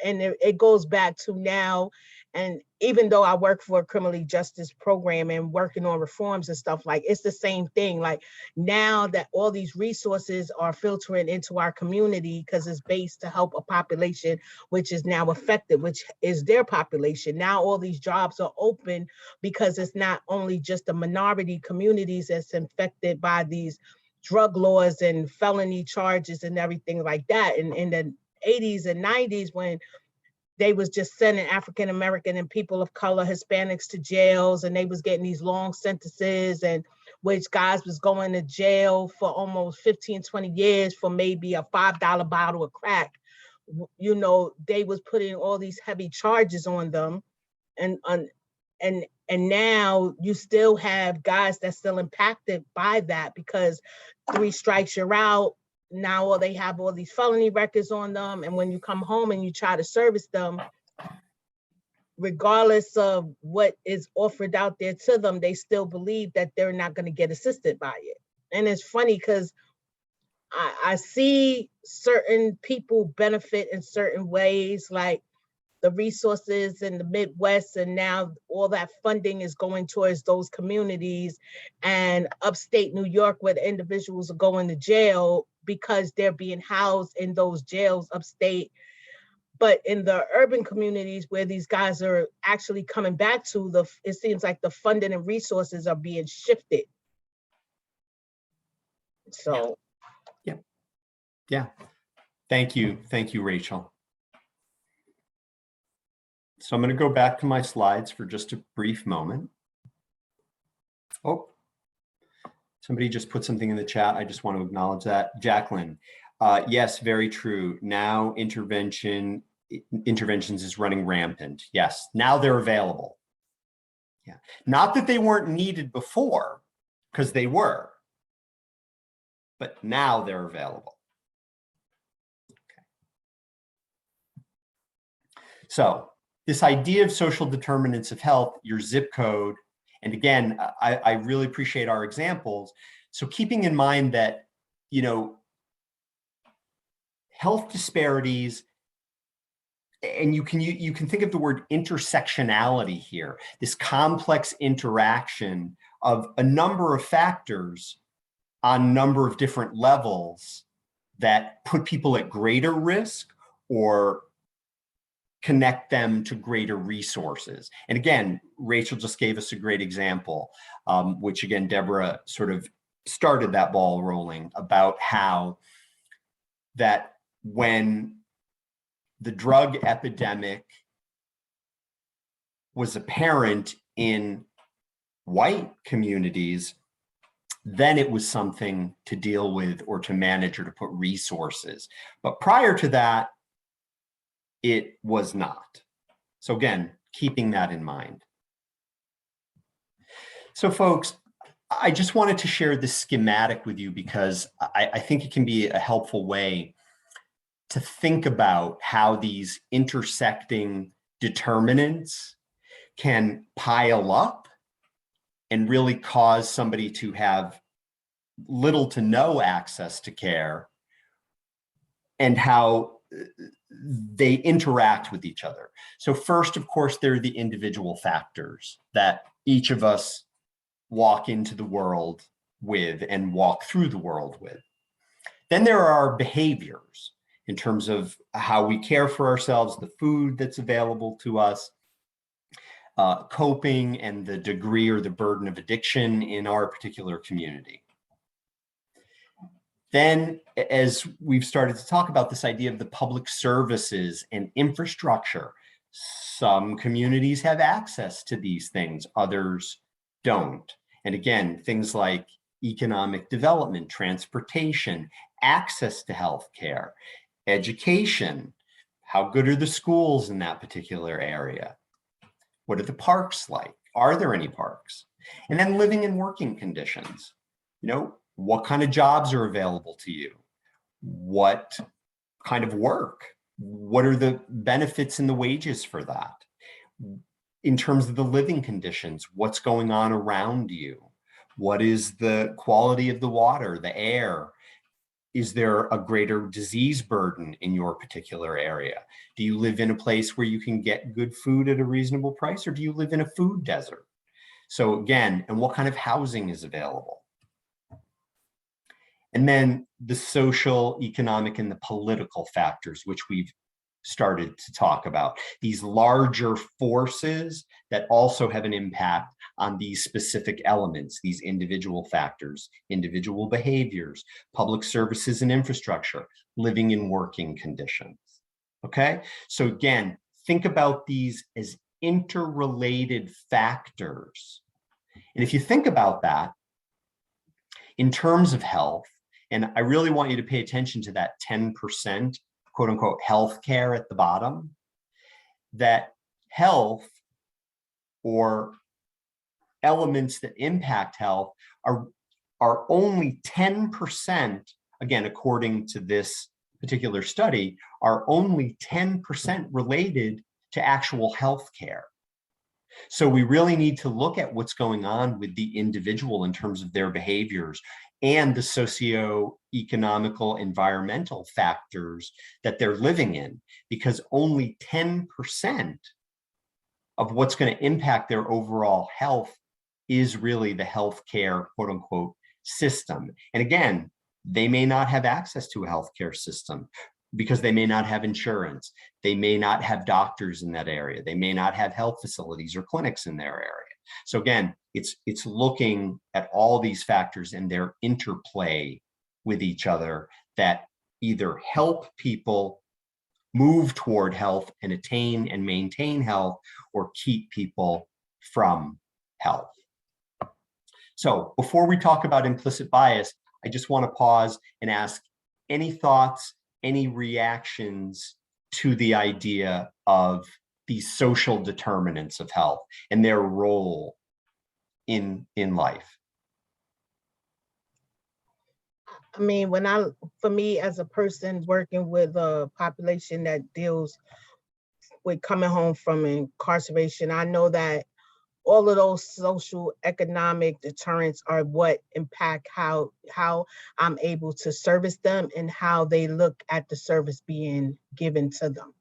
And it goes back to now. And even though I work for a criminal justice program and working on reforms and stuff, like it's the same thing. Like now that all these resources are filtering into our community because it's based to help a population which is now affected, which is their population. Now all these jobs are open because it's not only just the minority communities that's infected by these drug laws and felony charges and everything like that. And in the 80s and 90s, when they was just sending African American and people of color, Hispanics to jails, and they was getting these long sentences, and which guys was going to jail for almost 15, 20 years for maybe a $5 bottle of crack. You know, they was putting all these heavy charges on them. And now you still have guys that's still impacted by that, because 3 strikes you're out. Now all they have all these felony records on them, and when you come home and you try to service them, regardless of what is offered out there to them, they still believe that they're not going to get assisted by it. And it's funny because I see certain people benefit in certain ways, like the resources in the Midwest, and now all that funding is going towards those communities, and upstate New York, where the individuals are going to jail because they're being housed in those jails upstate. But in the urban communities where these guys are actually coming back to, it seems like the funding and resources are being shifted. So. Yeah. Thank you, Rachel. So I'm going to go back to my slides for just a brief moment. Oh, somebody just put something in the chat. I just want to acknowledge that. Jacqueline, yes, very true. Now interventions is running rampant. Yes, now they're available. Yeah, not that they weren't needed before, because they were, but now they're available. Okay. So this idea of social determinants of health, your zip code, and again, I really appreciate our examples. So keeping in mind that, you know, health disparities, and you can think of the word intersectionality here, this complex interaction of a number of factors on a number of different levels that put people at greater risk or connect them to greater resources. And again, Rachel just gave us a great example, which again, Deborah sort of started that ball rolling about how that when the drug epidemic was apparent in white communities, then it was something to deal with or to manage or to put resources. But prior to that, it was not. So again, keeping that in mind. So folks, I just wanted to share this schematic with you because I think it can be a helpful way to think about how these intersecting determinants can pile up and really cause somebody to have little to no access to care, and how they interact with each other. So first, of course, there are the individual factors that each of us walk into the world with and walk through the world with. Then there are our behaviors in terms of how we care for ourselves, the food that's available to us, coping, and the degree or the burden of addiction in our particular community. Then, as we've started to talk about this idea of the public services and infrastructure, some communities have access to these things, others don't. And again, things like, economic development, transportation, access to healthcare, education. How good are the schools in that particular area? What are the parks like? Are there any parks? And then living and working conditions. You know, what kind of jobs are available to you? What kind of work? What are the benefits and the wages for that? In terms of the living conditions, what's going on around you? What is the quality of the water, the air? Is there a greater disease burden in your particular area? Do you live in a place where you can get good food at a reasonable price, or do you live in a food desert? So again, and what kind of housing is available? And then the social, economic, and the political factors, which we've started to talk about. These larger forces that also have an impact on these specific elements, these individual factors, individual behaviors, public services and infrastructure, living and working conditions. Okay, so again, think about these as interrelated factors. And if you think about that in terms of health, and I really want you to pay attention to that 10%, quote unquote, healthcare at the bottom, that health or elements that impact health are only 10%, again, according to this particular study, are only 10% related to actual healthcare. So we really need to look at what's going on with the individual in terms of their behaviors and the socio-economical environmental factors that they're living in, because only 10% of what's going to impact their overall health is really the healthcare, quote unquote, system. And again, they may not have access to a healthcare system because they may not have insurance. They may not have doctors in that area. They may not have health facilities or clinics in their area. So again, it's looking at all these factors and their interplay with each other that either help people move toward health and attain and maintain health, or keep people from health. So before we talk about implicit bias, I just want to pause and ask any thoughts, any reactions to the idea of these social determinants of health and their role in life. I mean, for me as a person working with a population that deals with coming home from incarceration, I know that all of those social economic deterrents are what impact how I'm able to service them and how they look at the service being given to them.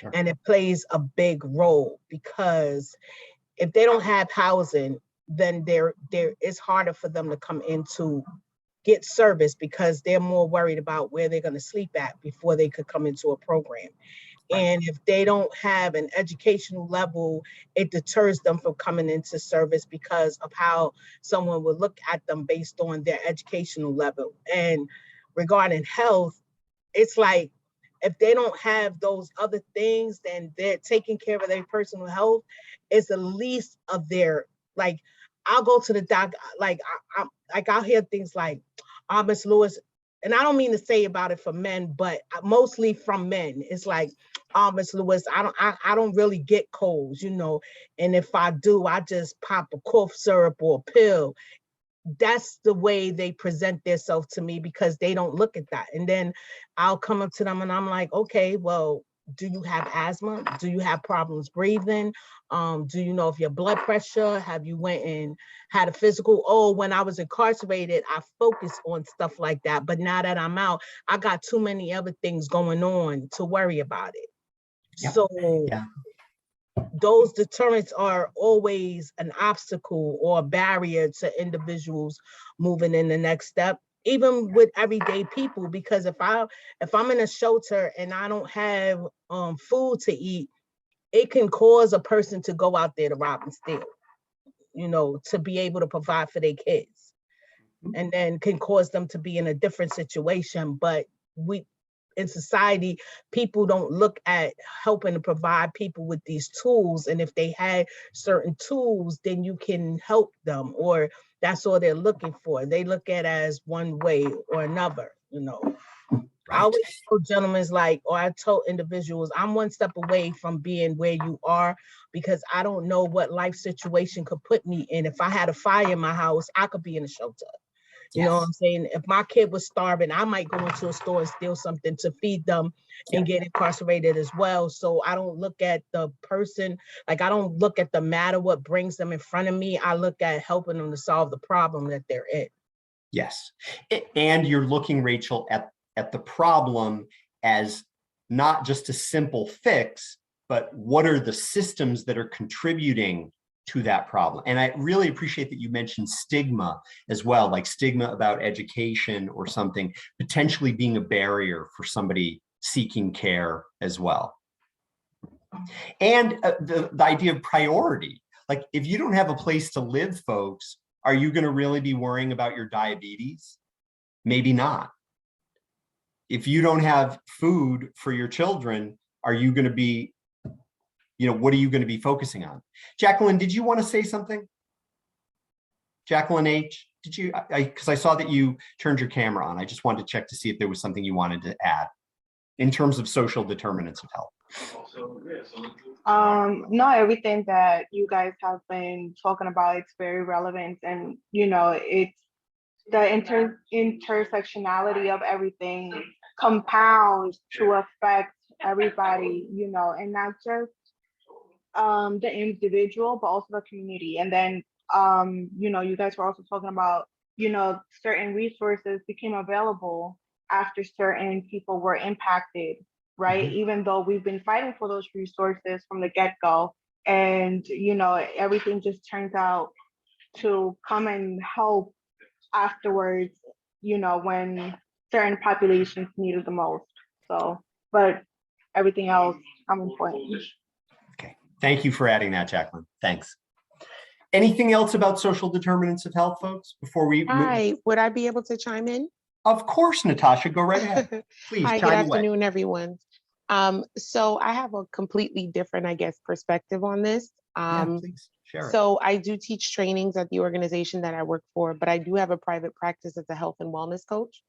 Sure. And it plays a big role, because if they don't have housing, then it's harder for them to come in to get service, because they're more worried about where they're going to sleep at before they could come into a program. And if they don't have an educational level, it deters them from coming into service because of how someone will look at them based on their educational level. And regarding health, it's like, if they don't have those other things, then they're taking care of their personal health. It's the least of their, like, I'll go to the doc, like I'll hear things like, Miss Lewis, and I don't mean to say about it for men, but mostly from men. It's like, Miss Lewis, I don't really get colds, you know, and if I do, I just pop a cough syrup or a pill. That's the way they present themselves to me, because they don't look at that. And then I'll come up to them and I'm like, okay, well, do you have asthma? Do you have problems breathing? Do you know if your blood pressure? Have you went and had a physical? Oh, when I was incarcerated, I focused on stuff like that. But now that I'm out, I got too many other things going on to worry about it. Yeah. So those deterrents are always an obstacle or a barrier to individuals moving in the next step, even with everyday people. Because if I'm in a shelter and I don't have food to eat, it can cause a person to go out there to rob and steal, you know, to be able to provide for their kids, and then can cause them to be in a different situation. But in society, people don't look at helping to provide people with these tools. And if they had certain tools, then you can help them, or that's all they're looking for. They look at it as one way or another, you know. I always tell gentlemen, like, or I told individuals, I'm one step away from being where you are, because I don't know what life situation could put me in. If I had a fire in my house, I could be in a shelter. You know what I'm saying? If my kid was starving, I might go into a store and steal something to feed them and get incarcerated as well. So I don't look at the person, like I don't look at the matter, what brings them in front of me. I look at helping them to solve the problem that they're in. Yes. And you're looking, Rachel, at the problem as not just a simple fix, but what are the systems that are contributing to that problem. And I really appreciate that you mentioned stigma as well, like stigma about education or something potentially being a barrier for somebody seeking care as well. And the idea of priority, like if you don't have a place to live, folks, are you going to really be worrying about your diabetes? Maybe not. If you don't have food for your children, are you going to be, you know, what are you going to be focusing on? Jacqueline, did you want to say something? Jacqueline H, did you, because I saw that you turned your camera on. I just wanted to check to see if there was something you wanted to add in terms of social determinants of health. No, everything that you guys have been talking about, it's very relevant, and you know, it's the intersectionality of everything compounds to affect everybody, you know, and not just the individual, but also the community. And then, you know, you guys were also talking about, you know, certain resources became available after certain people were impacted, right? Mm-hmm. Even though we've been fighting for those resources from the get-go, and, you know, everything just turns out to come and help afterwards, you know, when certain populations need it the most. So, but everything else, I'm important. Okay, thank you for adding that, Jacqueline. Thanks. Anything else about social determinants of health, folks, before we Hi, would I be able to chime in? Of course, Natasha, go right ahead. Please. Hi, good afternoon, everyone. So I have a completely different, I guess, perspective on this. Please share it. So I do teach trainings at the organization that I work for, but I do have a private practice as a health and wellness coach.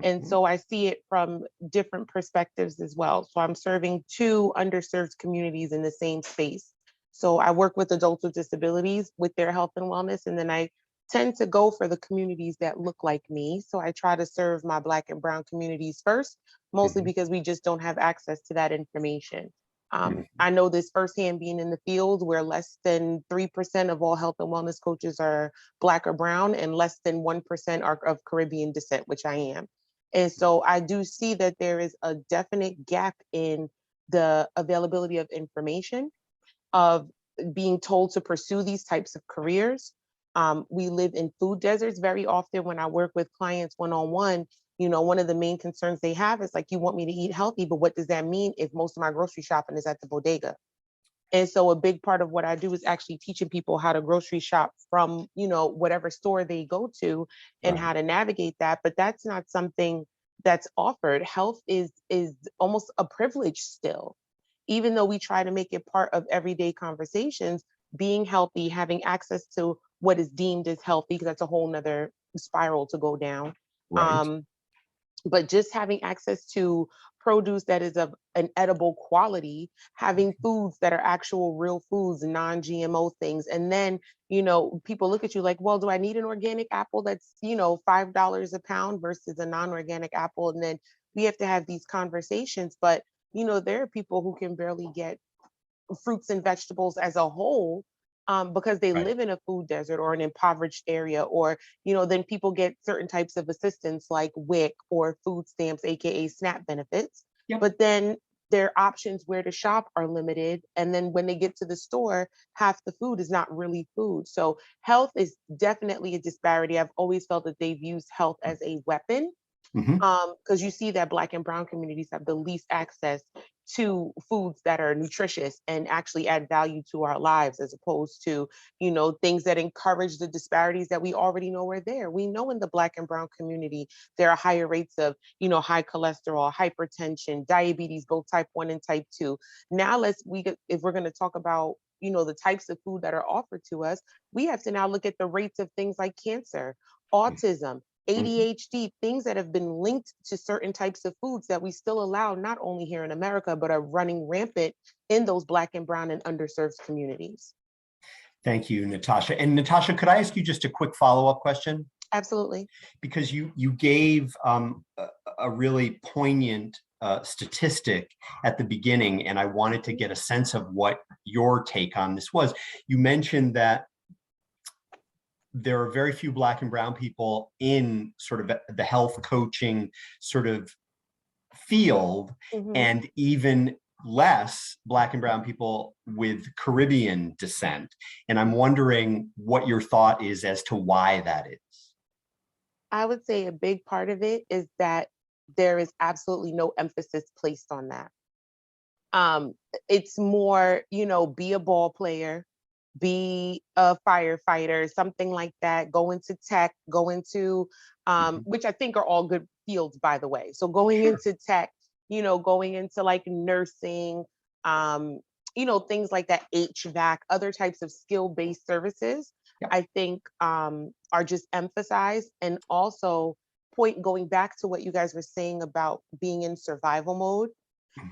And so I see it from different perspectives as well. So I'm serving two underserved communities in the same space. So I work with adults with disabilities with their health and wellness, and then I tend to go for the communities that look like me. So I try to serve my Black and Brown communities first, mostly because we just don't have access to that information. I know this firsthand being in the field where less than 3% of all health and wellness coaches are Black or Brown, and less than 1% are of Caribbean descent, which I am. And so I do see that there is a definite gap in the availability of information, of being told to pursue these types of careers. We live in food deserts very often. When I work with clients one-on-one, you know, one of the main concerns they have is like, you want me to eat healthy, but what does that mean if most of my grocery shopping is at the bodega? And so a big part of what I do is actually teaching people how to grocery shop from, you know, whatever store they go to, and how to navigate that. But that's not something that's offered. Health is almost a privilege still, even though we try to make it part of everyday conversations. Being healthy, having access to what is deemed as healthy, because that's a whole nother spiral to go down. Right. But just having access to produce that is of an edible quality, having foods that are actual real foods, non-GMO things. And then, you know, people look at you like, well, do I need an organic apple that's, you know, $5 a pound versus a non-organic apple? And then we have to have these conversations. But, you know, there are people who can barely get fruits and vegetables as a whole, because they live in a food desert or an impoverished area, or, you know, then people get certain types of assistance like WIC or food stamps, AKA SNAP benefits. But then their options where to shop are limited. And then when they get to the store, half the food is not really food. So health is definitely a disparity. I've always felt that they've used health as a weapon Because you see that Black and brown communities have the least access to foods that are nutritious and actually add value to our lives, as opposed to, you know, things that encourage the disparities that we already know are there. We know in the Black and brown community, there are higher rates of, you know, high cholesterol, hypertension, diabetes, both type 1 and type 2. Now if we're going to talk about, you know, the types of food that are offered to us, we have to now look at the rates of things like cancer, autism, ADHD, things that have been linked to certain types of foods that we still allow, not only here in America, but are running rampant in those Black and brown and underserved communities. Thank you, Natasha. And Natasha, could I ask you just a quick follow-up question? Absolutely. Because you gave a really poignant statistic at the beginning, and I wanted to get a sense of what your take on this was. You mentioned that there are very few Black and brown people in sort of the health coaching sort of field, and even less Black and brown people with Caribbean descent. And I'm wondering what your thought is as to why that is. I would say a big part of it is that there is absolutely no emphasis placed on that. It's more, you know, be a ball player, be a firefighter, something like that, go into tech, go into, which I think are all good fields, by the way. So going into tech, you know, going into like nursing, you know, things like that, HVAC, other types of skill-based services, I think are just emphasized. And also going back to what you guys were saying about being in survival mode.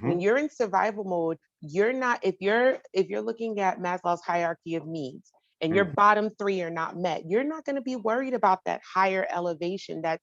When you're in survival mode, you're not, if you're looking at Maslow's hierarchy of needs and your bottom 3 are not met, you're not going to be worried about that higher elevation that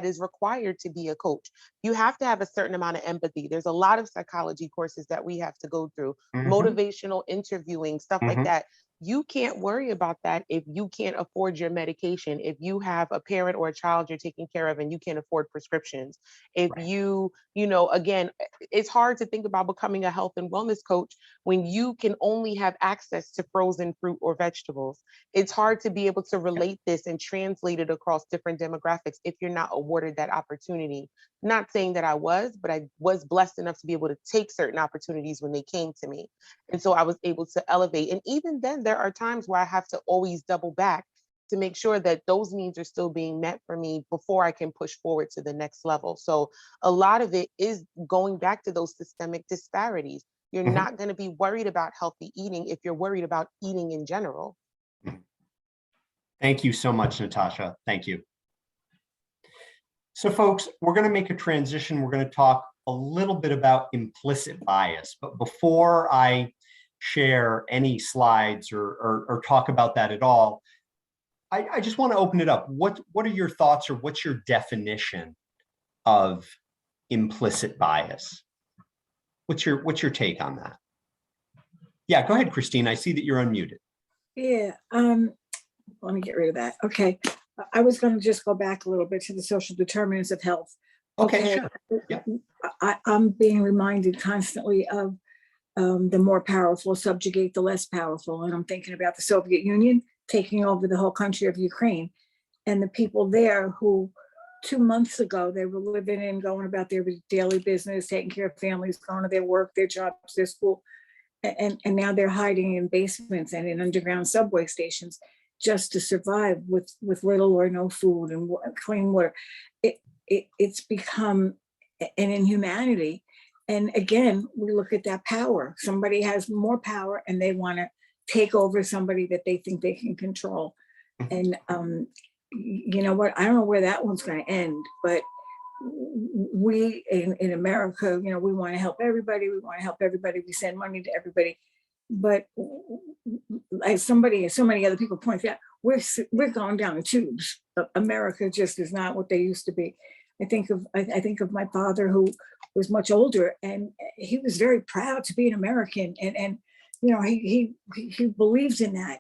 is required to be a coach. You have to have a certain amount of empathy. There's a lot of psychology courses that we have to go through, motivational interviewing, stuff like that. You can't worry about that if you can't afford your medication, if you have a parent or a child you're taking care of and you can't afford prescriptions. If you know, again, it's hard to think about becoming a health and wellness coach when you can only have access to frozen fruit or vegetables. It's hard to be able to relate this and translate it across different demographics if you're not awarded that opportunity. Not saying that I was, but I was blessed enough to be able to take certain opportunities when they came to me. And so I was able to elevate. And even then, there are times where I have to always double back to make sure that those needs are still being met for me before I can push forward to the next level. So a lot of it is going back to those systemic disparities. You're not going to be worried about healthy eating if you're worried about eating in general. Thank you so much, Natasha. Thank you. So folks, we're going to make a transition. We're going to talk a little bit about implicit bias. But before I share any slides or talk about that at all, I just want to open it up. What are your thoughts, or what's your definition of implicit bias? What's your take on that? Yeah, go ahead, Christine. I see that you're unmuted. Yeah, let me get rid of that. Okay, I was going to just go back a little bit to the social determinants of health. Okay, sure. Yeah. I'm being reminded constantly of the more powerful subjugate the less powerful. And I'm thinking about the Soviet Union taking over the whole country of Ukraine, and the people there who 2 months ago, they were living and going about their daily business, taking care of families, going to their work, their jobs, their school. And now they're hiding in basements and in underground subway stations just to survive with little or no food and clean water. It's become an inhumanity. And again, we look at that power. Somebody has more power and they want to take over somebody that they think they can control. And you know what? I don't know where that one's going to end, but we in America, you know, we want to help everybody. We want to help everybody. We send money to everybody. But as so many other people point out, we're going down the tubes. America just is not what they used to be. I think of my father, who was much older, and he was very proud to be an American, and you know, he believes in that.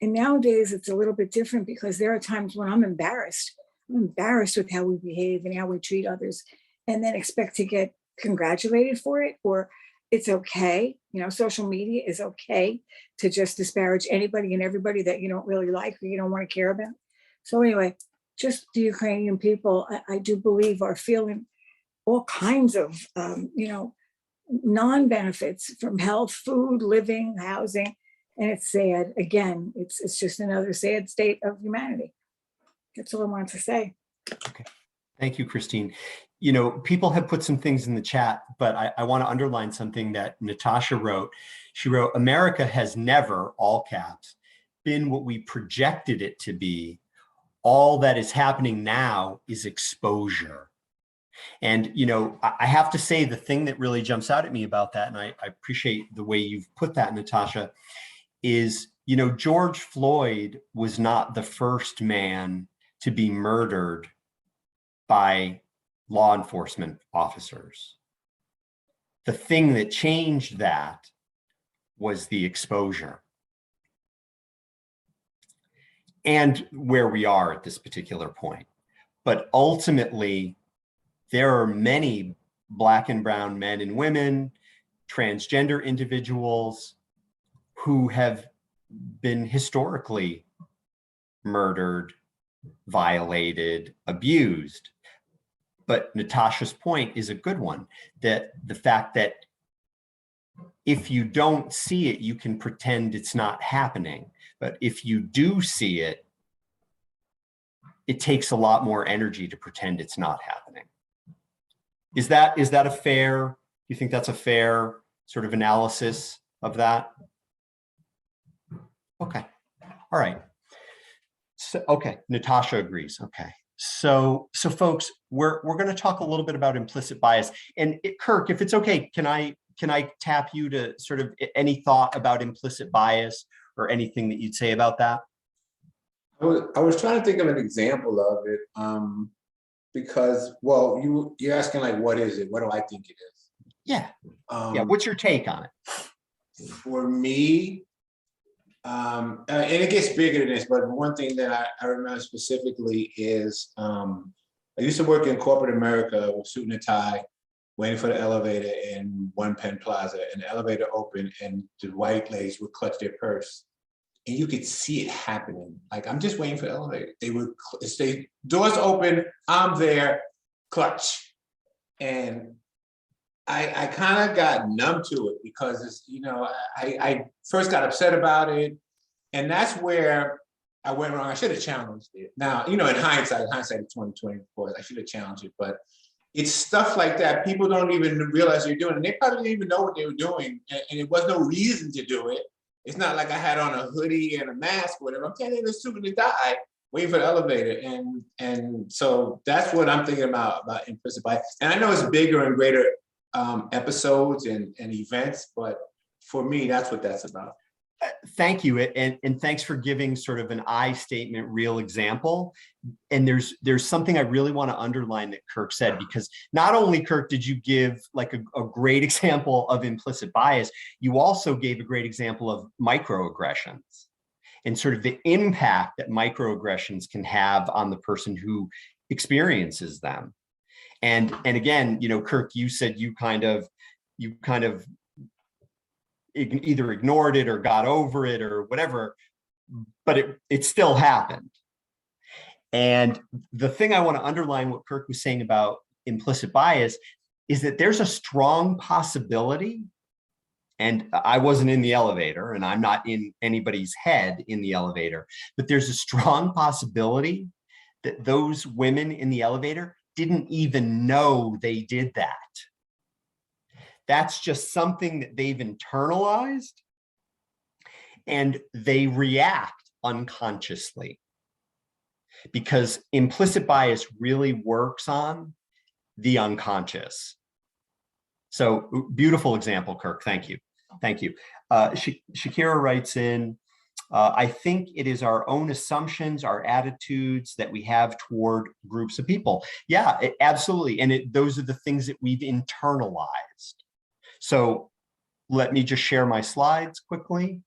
And nowadays it's a little bit different, because there are times when I'm embarrassed with how we behave and how we treat others, and then expect to get congratulated for it, or it's okay. You know, social media is okay to just disparage anybody and everybody that you don't really like or you don't want to care about. So anyway, just the Ukrainian people, I do believe, are feeling all kinds of, non-benefits from health, food, living, housing. And it's sad. Again, it's just another sad state of humanity. That's all I wanted to say. Okay. Thank you, Christine. People have put some things in the chat, but I want to underline something that Natasha wrote. She wrote, America has never, all caps, been what we projected it to be. All that is happening now is exposure. And, I have to say the thing that really jumps out at me about that, and I appreciate the way you've put that, Natasha, is, George Floyd was not the first man to be murdered by law enforcement officers. The thing that changed that was the exposure. And where we are at this particular point. But ultimately, there are many Black and brown men and women, transgender individuals who have been historically murdered, violated, abused. But Natasha's point is a good one, that the fact that if you don't see it, you can pretend it's not happening. But if you do see it, it takes a lot more energy to pretend it's not happening. Is that a fair, you think that's a fair sort of analysis of that? Okay, all right. So, okay, Natasha agrees, okay. So folks, we're gonna talk a little bit about implicit bias. And Kirk, if it's okay, can I tap you to sort of any thought about implicit bias or anything that you'd say about that? I was trying to think of an example of it, because, well, you're asking like, what is it? What do I think it is? Yeah. What's your take on it? For me, and it gets bigger than this, but one thing that I remember specifically is I used to work in corporate America with suit and a tie, waiting for the elevator in One Penn Plaza, and the elevator opened and the white ladies would clutch their purse. And you could see it happening. Like, I'm just waiting for the elevator. They would say, doors open, I'm there, clutch. And I kind of got numb to it because it's, I first got upset about it. And that's where I went wrong. I should have challenged it. Now, in hindsight of 2020, of course, I should have challenged it. But it's stuff like that. People don't even realize they're doing it. And they probably didn't even know what they were doing. And it was no reason to do it. It's not like I had on a hoodie and a mask or whatever. I'm standing in a suit and tie, waiting for the elevator. And so that's what I'm thinking about implicit bias. And I know it's bigger and greater episodes and events, but for me, that's what that's about. Thank you, and thanks for giving sort of an I statement, real example. And there's something I really want to underline that Kirk said, because not only, Kirk, did you give like a great example of implicit bias, you also gave a great example of microaggressions and sort of the impact that microaggressions can have on the person who experiences them. And again, Kirk, you said you kind of either ignored it or got over it or whatever, but it still happened. And the thing I want to underline what Kirk was saying about implicit bias is that there's a strong possibility, and I wasn't in the elevator and I'm not in anybody's head in the elevator, but there's a strong possibility that those women in the elevator didn't even know they did that. That's just something that they've internalized and they react unconsciously, because implicit bias really works on the unconscious. So beautiful example, Kirk. Thank you. Thank you. Shakira writes in, I think it is our own assumptions, our attitudes that we have toward groups of people. Yeah, absolutely. And those are the things that we've internalized. So let me just share my slides quickly.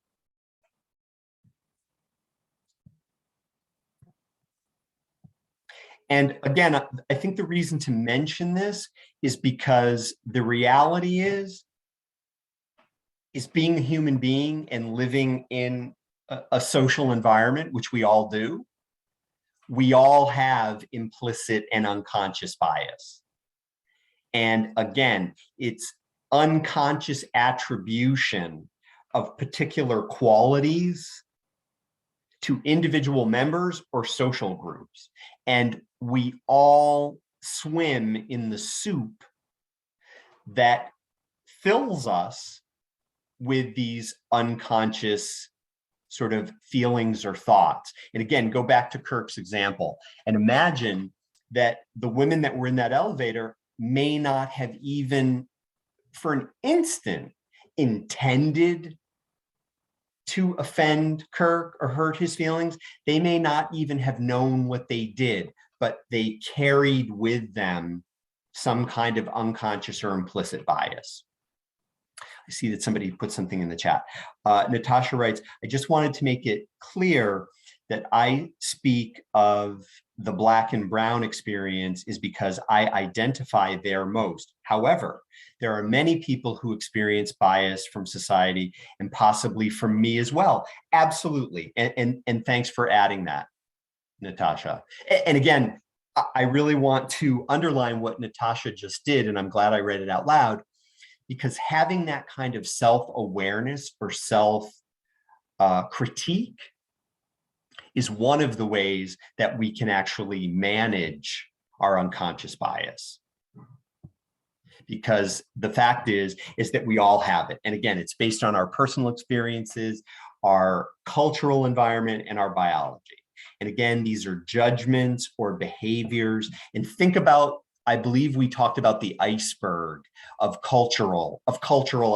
And again, I think the reason to mention this is because the reality is being a human being and living in a social environment, which we all do, we all have implicit and unconscious bias. And again, it's unconscious attribution of particular qualities to individual members or social groups. And we all swim in the soup that fills us with these unconscious sort of feelings or thoughts. And again, go back to Kirk's example and imagine that the women that were in that elevator may not have even for an instant intended to offend Kirk or hurt his feelings. They may not even have known what they did, but they carried with them some kind of unconscious or implicit bias. I see that somebody put something in the chat. Natasha writes, I just wanted to make it clear that I speak of the Black and brown experience is because I identify there most. However, there are many people who experience bias from society and possibly from me as well. Absolutely. And thanks for adding that, Natasha. And again, I really want to underline what Natasha just did, and I'm glad I read it out loud, because having that kind of self-awareness or self-critique is one of the ways that we can actually manage our unconscious bias. Because the fact is that we all have it. And again, it's based on our personal experiences, our cultural environment, and our biology. And again, these are judgments or behaviors. And think about, I believe we talked about the iceberg of cultural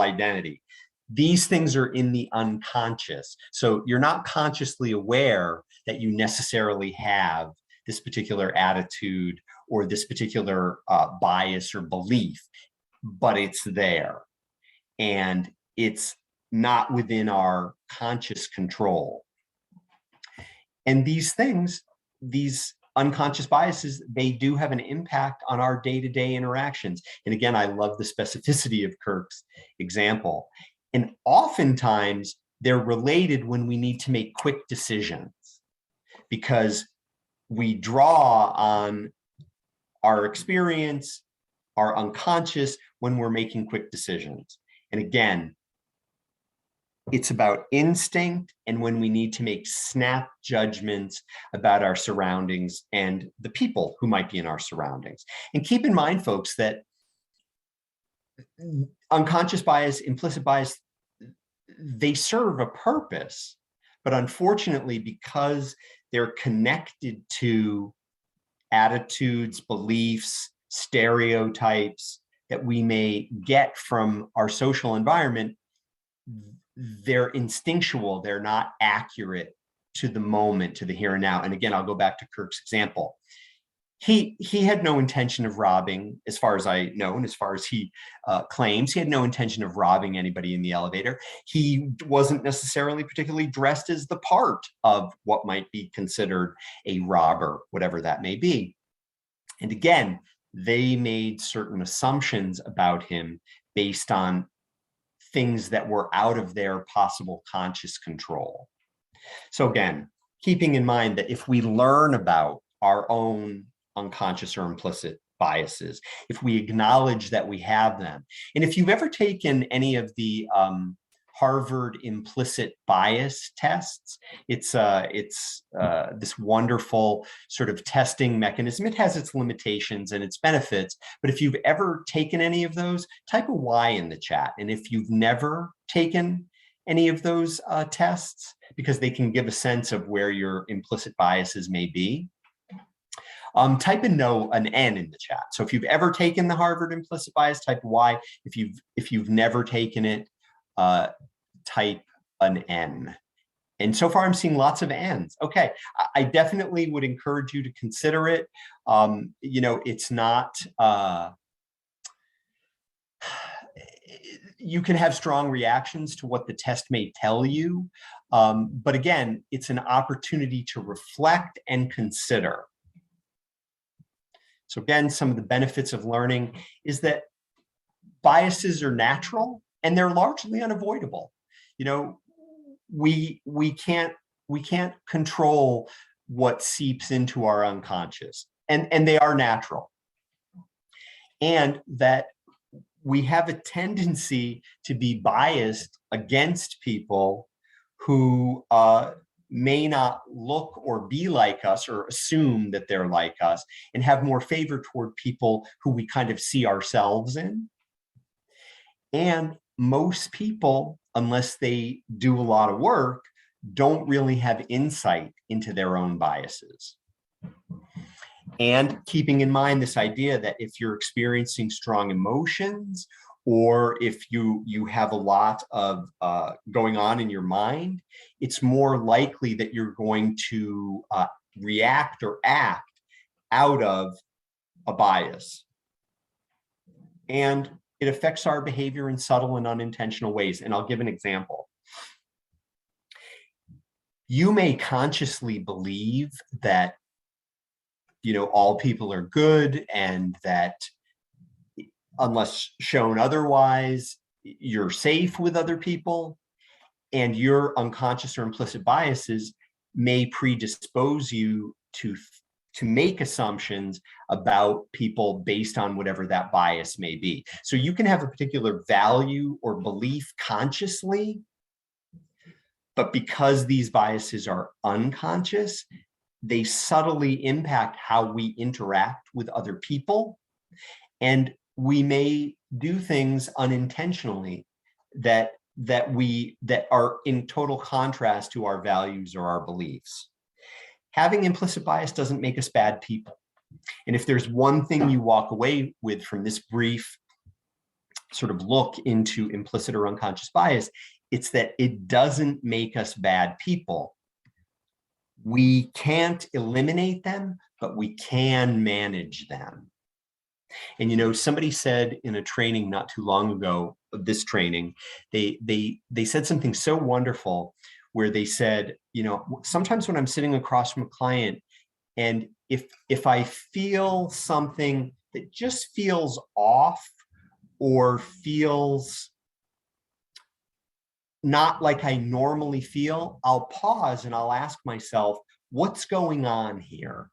identity. These things are in the unconscious. So you're not consciously aware that you necessarily have this particular attitude or this particular bias or belief, but it's there. And it's not within our conscious control. And these things, these unconscious biases, they do have an impact on our day-to-day interactions. And again, I love the specificity of Kirk's example. And oftentimes they're related when we need to make quick decisions because we draw on our experience, our unconscious when we're making quick decisions. And again, it's about instinct and when we need to make snap judgments about our surroundings and the people who might be in our surroundings. And keep in mind, folks, that unconscious bias, implicit bias, they serve a purpose, but unfortunately, because they're connected to attitudes, beliefs, stereotypes that we may get from our social environment, they're instinctual, they're not accurate to the moment, to the here and now. And again, I'll go back to Kirk's example. He had no intention of robbing, as far as I know, and as far as he claims, he had no intention of robbing anybody in the elevator. He wasn't necessarily particularly dressed as the part of what might be considered a robber, whatever that may be. And again, they made certain assumptions about him based on things that were out of their possible conscious control. So again, keeping in mind that if we learn about our own unconscious or implicit biases, if we acknowledge that we have them, and if you've ever taken any of the Harvard implicit bias tests, it's this wonderful sort of testing mechanism. It has its limitations and its benefits, but if you've ever taken any of those, type a Y in the chat. And if you've never taken any of those tests, because they can give a sense of where your implicit biases may be, type in an N in the chat. So if you've ever taken the Harvard implicit bias, type Y. If you've never taken it, type an N. And so far I'm seeing lots of N's. Okay, I definitely would encourage you to consider it. You know, it's not, you can have strong reactions to what the test may tell you. But again, it's an opportunity to reflect and consider. So again, some of the benefits of learning is that biases are natural and they're largely unavoidable. You know, we can't control what seeps into our unconscious, and they are natural. And that we have a tendency to be biased against people who may not look or be like us, or assume that they're like us, and have more favor toward people who we kind of see ourselves in. And most people, unless they do a lot of work, don't really have insight into their own biases. And keeping in mind this idea that if you're experiencing strong emotions, or if you have a lot of going on in your mind, it's more likely that you're going to react or act out of a bias. And it affects our behavior in subtle and unintentional ways. And I'll give an example. You may consciously believe that, you know, all people are good, and that unless shown otherwise, you're safe with other people, and your unconscious or implicit biases may predispose you to make assumptions about people based on whatever that bias may be. So you can have a particular value or belief consciously, but because these biases are unconscious, they subtly impact how we interact with other people. And we may do things unintentionally that are in total contrast to our values or our beliefs. Having implicit bias doesn't make us bad people. And if there's one thing you walk away with from this brief sort of look into implicit or unconscious bias, it's that it doesn't make us bad people. We can't eliminate them, but we can manage them. And, you know, somebody said in a training not too long ago, of this training, they said something so wonderful, where they said, you know, sometimes when I'm sitting across from a client, and if I feel something that just feels off, or feels not like I normally feel, I'll pause and I'll ask myself, what's going on here?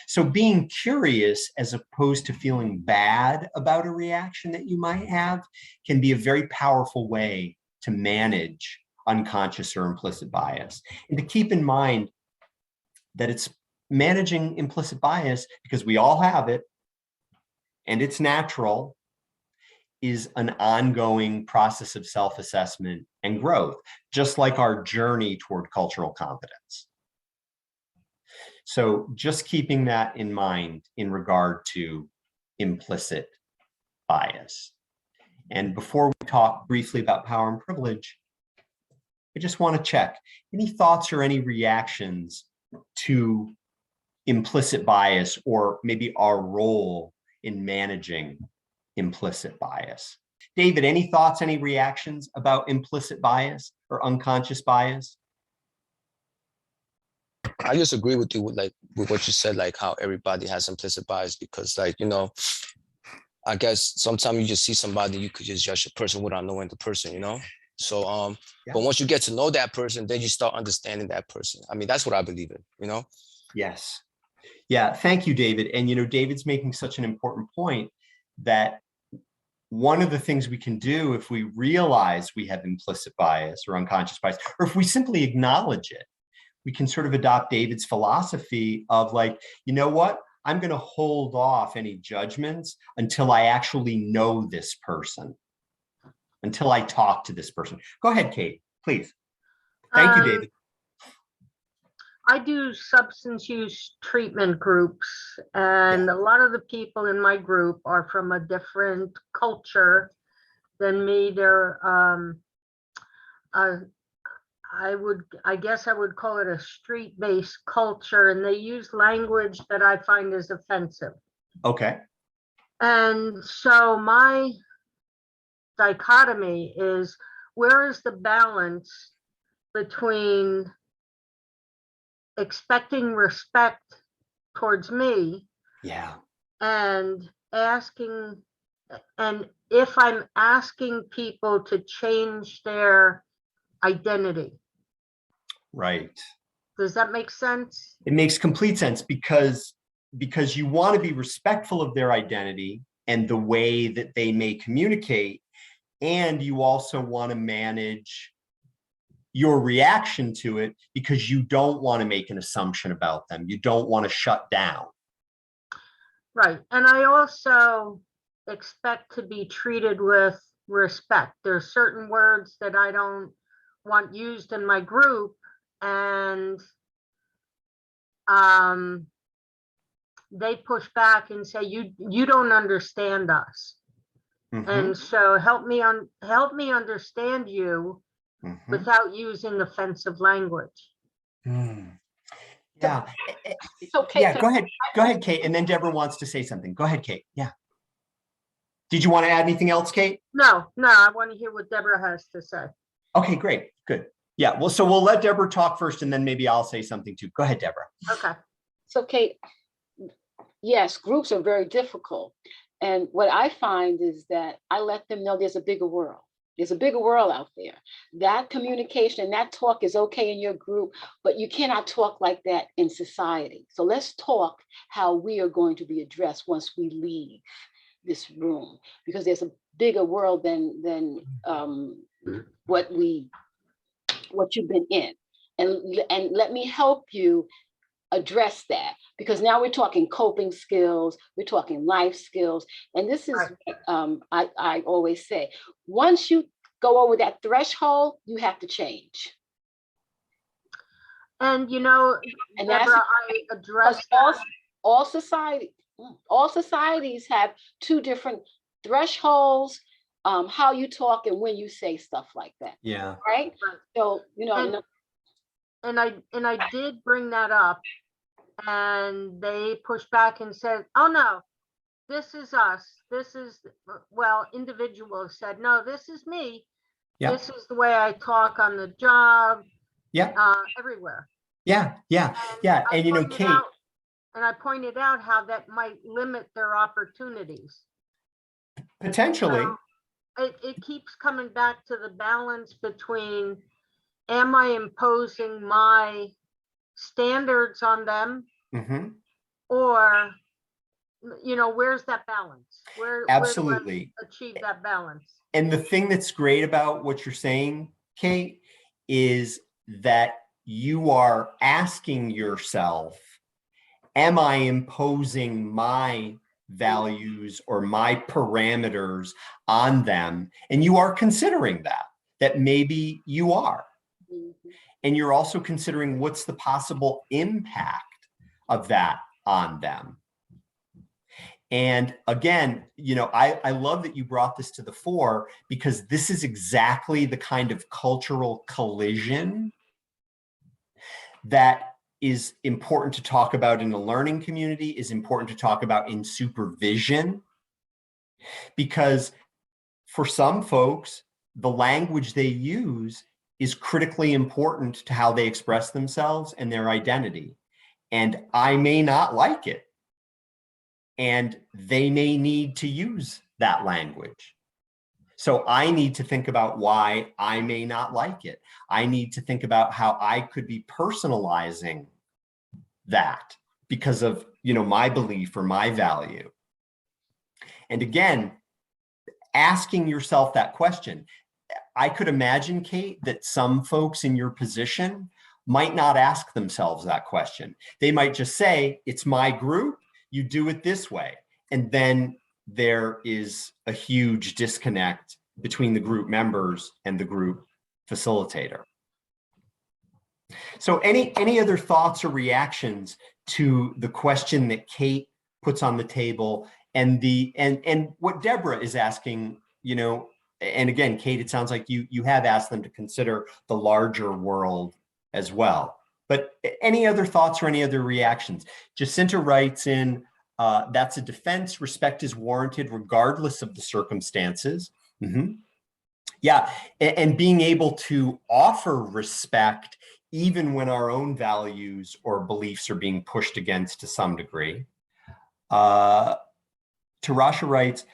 So being curious as opposed to feeling bad about a reaction that you might have can be a very powerful way to manage unconscious or implicit bias. And to keep in mind that it's managing implicit bias, because we all have it and it's natural, is an ongoing process of self-assessment and growth, just like our journey toward cultural competence. So just keeping that in mind in regard to implicit bias. And before we talk briefly about power and privilege, I just want to check any thoughts or any reactions to implicit bias, or maybe our role in managing implicit bias. David, any thoughts, any reactions about implicit bias or unconscious bias? I just agree with you with what you said, like how everybody has implicit bias, because, like, you know, I guess sometimes you just see somebody, you could just judge a person without knowing the person, you know? So, but once you get to know that person, then you start understanding that person. I mean, that's what I believe in, you know? Yes. Yeah, thank you, David. And, you know, David's making such an important point, that one of the things we can do if we realize we have implicit bias or unconscious bias, or if we simply acknowledge it, we can sort of adopt David's philosophy of, like, you know what, I'm going to hold off any judgments until I actually know this person, until I talk to this person. Go ahead, Kate, please. Thank you, David. I do substance use treatment groups, and a lot of the people in my group are from a different culture than me. They're, I guess I would call it a street-based culture, and they use language that I find is offensive. Okay. And so my dichotomy is, where is the balance between expecting respect towards me, yeah, and asking, and if I'm asking people to change their identity. Right. Does that make sense? It makes complete sense because you want to be respectful of their identity and the way that they may communicate, and you also want to manage your reaction to it because you don't want to make an assumption about them. You don't want to shut down. Right. And I also expect to be treated with respect. There's certain words that I don't want used in my group, and they push back and say, you don't understand us. Mhm. And so help me understand you Mhm. without using offensive language. Yeah. So Kate, Yeah, go ahead, Kate. And then Deborah wants to say something. Go ahead, Kate. Yeah. Did you want to add anything else, Kate? No, I want to hear what Deborah has to say. Okay, great. Good. Yeah, well, so we'll let Deborah talk first and then maybe I'll say something too. Go ahead, Deborah. Okay. So Kate, yes, groups are very difficult. And what I find is that I let them know there's a bigger world. There's a bigger world out there. That communication and that talk is okay in your group, but you cannot talk like that in society. So let's talk how we are going to be addressed once we leave this room, because there's a bigger world than what you've been in. And let me help you address that, because now we're talking coping skills, we're talking life skills. And this is I always say, once you go over that threshold, you have to change. And Deborah, I addressed that. All societies have two different thresholds, how you talk and when you say stuff like that. Yeah. Right. So and I did bring that up, and they pushed back and said, oh no, this is us. This is, well, individuals said, no, this is me. Yeah. This is the way I talk on the job. Yeah. Everywhere. Yeah. And Kate. And I pointed out how that might limit their opportunities. Potentially. It keeps coming back to the balance between, am I imposing my standards on them? Mm-hmm. Or, where's that balance? Where Absolutely. do I achieve that balance? And the thing that's great about what you're saying, Kate, is that you are asking yourself, am I imposing my values or my parameters on them? And you are considering that maybe you are. Mm-hmm. And you're also considering what's the possible impact of that on them. And again, I love that you brought this to the fore, because this is exactly the kind of cultural collision that is important to talk about in the learning community, is important to talk about in supervision, because for some folks, the language they use is critically important to how they express themselves and their identity. And I may not like it, and they may need to use that language. So I need to think about why I may not like it. I need to think about how I could be personalizing that because of, my belief or my value. And again, asking yourself that question. I could imagine, Kate, that some folks in your position might not ask themselves that question. They might just say, it's my group, you do it this way. And then there is a huge disconnect between the group members and the group facilitator. So any other thoughts or reactions to the question that Kate puts on the table and what Deborah is asking, and again, Kate, it sounds like you have asked them to consider the larger world as well. But any other thoughts or any other reactions? Jacinta writes in, that's a defense. Respect is warranted regardless of the circumstances. Mm-hmm. Yeah, and being able to offer respect even when our own values or beliefs are being pushed against to some degree. Tarasha writes,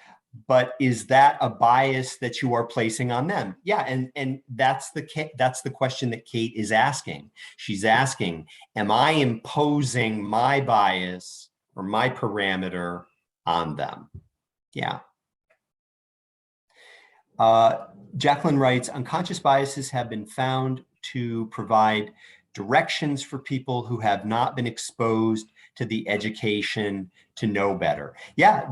but is that a bias that you are placing on them? Yeah, and that's the question that Kate is asking. She's asking, am I imposing my bias or my parameter on them? Yeah. Jacqueline writes, unconscious biases have been found to provide directions for people who have not been exposed to the education to know better. Yeah,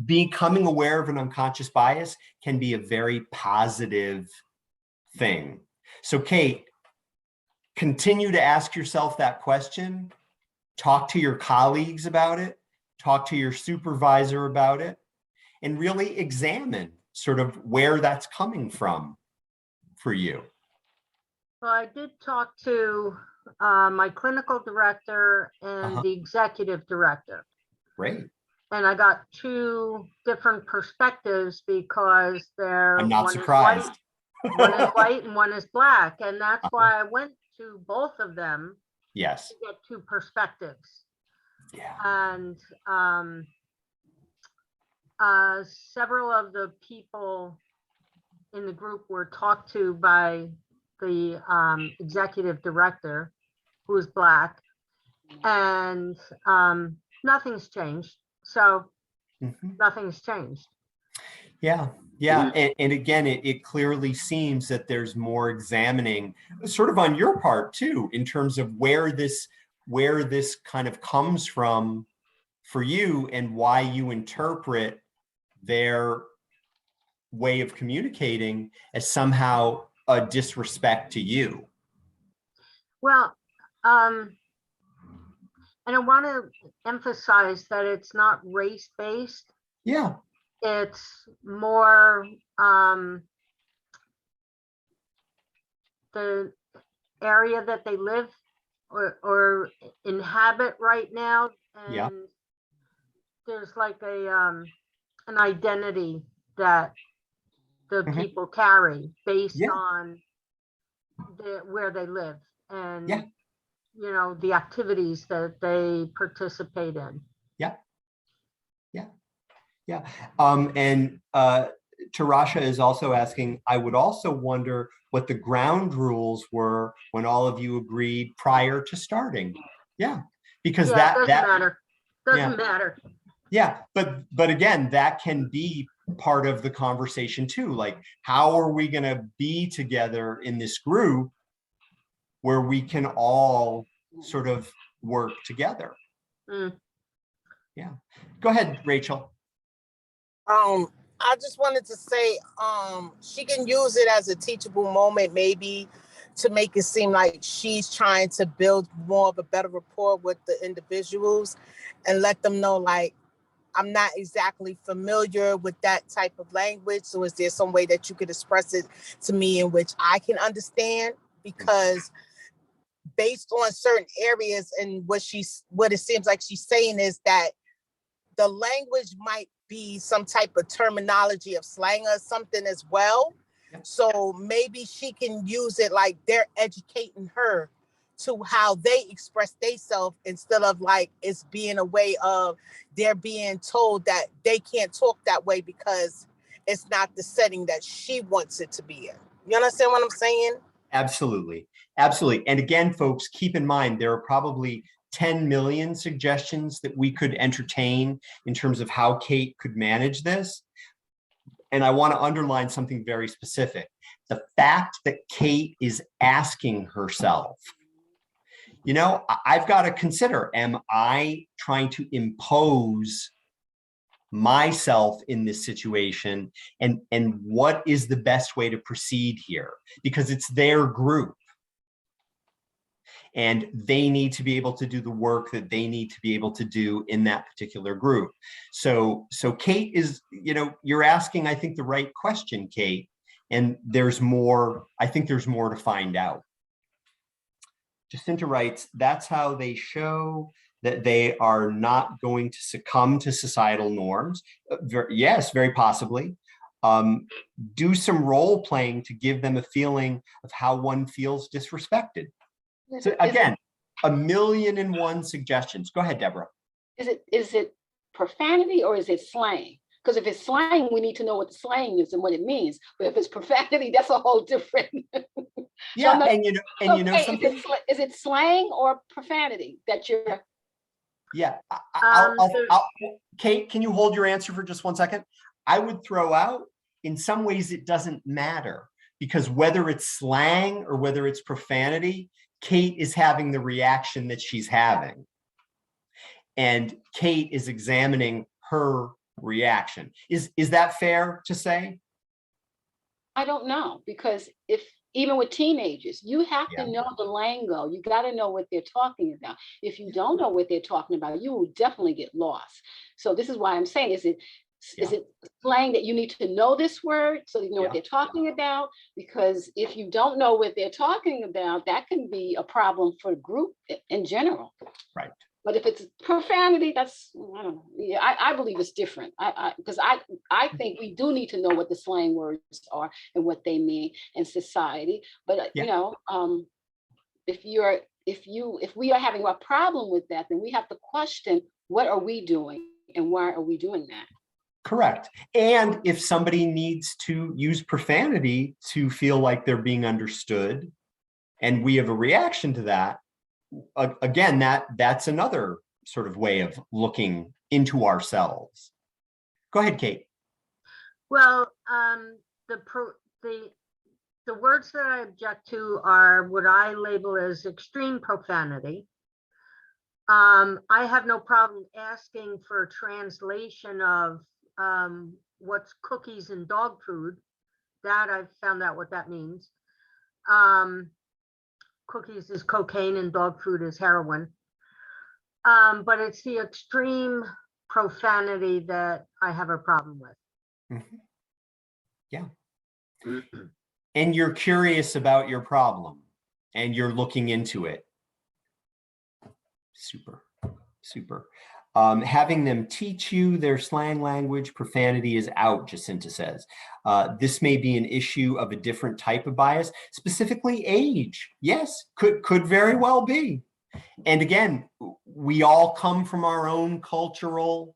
becoming aware of an unconscious bias can be a very positive thing. So Kate, continue to ask yourself that question, talk to your colleagues about it, talk to your supervisor about it, and really examine sort of where that's coming from for you. Well, I did talk to my clinical director and the executive director. Great. And I got two different perspectives because they're I'm not surprised. One is white and one is black. And that's why I went to both of them. Yes. To get two perspectives. Yeah. And several of the people in the group were talked to by the executive director, who is black, and nothing's changed. So nothing's changed. Yeah, yeah, and again, it clearly seems that there's more examining, sort of on your part too, in terms of where this kind of comes from for you and why you interpret their way of communicating as somehow a disrespect to you. Well, and I want to emphasize that it's not race-based. Yeah. It's more the area that they live or inhabit right now. And yeah. There's like an identity that the people carry based on where they live and you know, the activities that they participate in. Yeah. Yeah. Yeah. And Tarasha is also asking, I would also wonder what the ground rules were when all of you agreed prior to starting. Yeah. Because that doesn't matter. Doesn't matter. Yeah, but again, that can be part of the conversation too. Like, how are we going to be together in this group where we can all sort of work together? Yeah. Go ahead, Rachel. I just wanted to say, she can use it as a teachable moment, maybe to make it seem like she's trying to build more of a better rapport with the individuals and let them know, like, I'm not exactly familiar with that type of language. So is there some way that you could express it to me in which I can understand? Because based on certain areas and what it seems like she's saying is that the language might be some type of terminology of slang or something as well. So maybe she can use it like they're educating her to how they express themselves instead of like it's being a way of they're being told that they can't talk that way because it's not the setting that she wants it to be in. You understand what I'm saying? Absolutely. Absolutely. And again, folks, keep in mind, there are probably 10 million suggestions that we could entertain in terms of how Kate could manage this. And I want to underline something very specific. The fact that Kate is asking herself, you know, I've got to consider, am I trying to impose myself in this situation? And what is the best way to proceed here? Because it's their group. And they need to be able to do the work that they need to be able to do in that particular group. So Kate is, you know, you're asking, I think, the right question, Kate. And there's more, I think there's more to find out. Jacinta writes, that's how they show that they are not going to succumb to societal norms. Yes, very possibly. Do some role playing to give them a feeling of how one feels disrespected. So again, 1,000,001 suggestions. Go ahead, Deborah. Is it profanity or is it slang? Because if it's slang, we need to know what the slang is and what it means. But if it's profanity, that's a whole different. Yeah, not, and you know something. Is it slang or profanity that you're? Yeah, There- Kate, can you hold your answer for just 1 second? I would throw out, in some ways it doesn't matter, because whether it's slang or whether it's profanity, Kate is having the reaction that she's having. And Kate is examining her reaction. Is that fair to say? I don't know, because if even with teenagers, you have Yeah. to know the lingo. You got to know what they're talking about. If you don't know what they're talking about, you will definitely get lost. So this is why I'm saying, is it slang that you need to know this word so you know what they're talking about? Because if you don't know what they're talking about, that can be a problem for the group in general. Right. But if it's profanity, that's, I don't know. Yeah, I believe it's different. Because I think we do need to know what the slang words are and what they mean in society. But you know, if we are having a problem with that, then we have to question, what are we doing and why are we doing that? Correct. And if somebody needs to use profanity to feel like they're being understood, and we have a reaction to that, again, that's another sort of way of looking into ourselves. Go ahead, Kate. Well, the words that I object to are what I label as extreme profanity. I have no problem asking for a translation of what's cookies and dog food. That I've found out what that means. Cookies is cocaine and dog food is heroin. But it's the extreme profanity that I have a problem with. Mm-hmm. Yeah. And you're curious about your problem and you're looking into it. Super, super. Having them teach you their slang language, profanity is out, Jacinta says. This may be an issue of a different type of bias, specifically age. Yes, could very well be. And again, we all come from our own cultural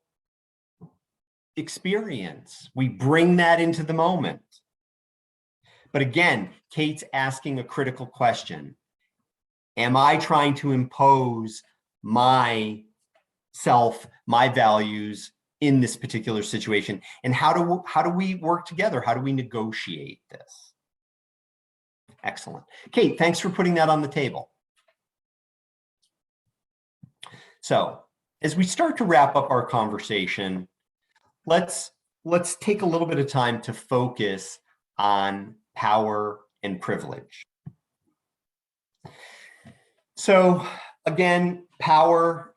experience. We bring that into the moment. But again, Kate's asking a critical question. Am I trying to impose my self, my values in this particular situation? And how do we work together? How do we negotiate this? Excellent. Kate, thanks for putting that on the table. So as we start to wrap up our conversation, let's take a little bit of time to focus on power and privilege. So again, power,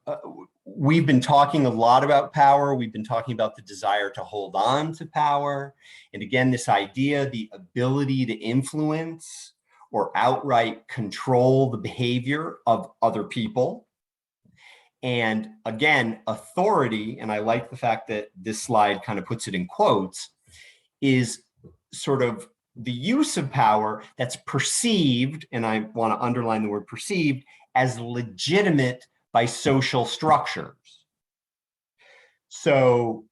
we've been talking a lot about power. We've been talking about the desire to hold on to power. And again, this idea, the ability to influence or outright control the behavior of other people. And again, authority, and I like the fact that this slide kind of puts it in quotes, is sort of the use of power that's perceived, and I want to underline the word perceived, as legitimate by social structures. So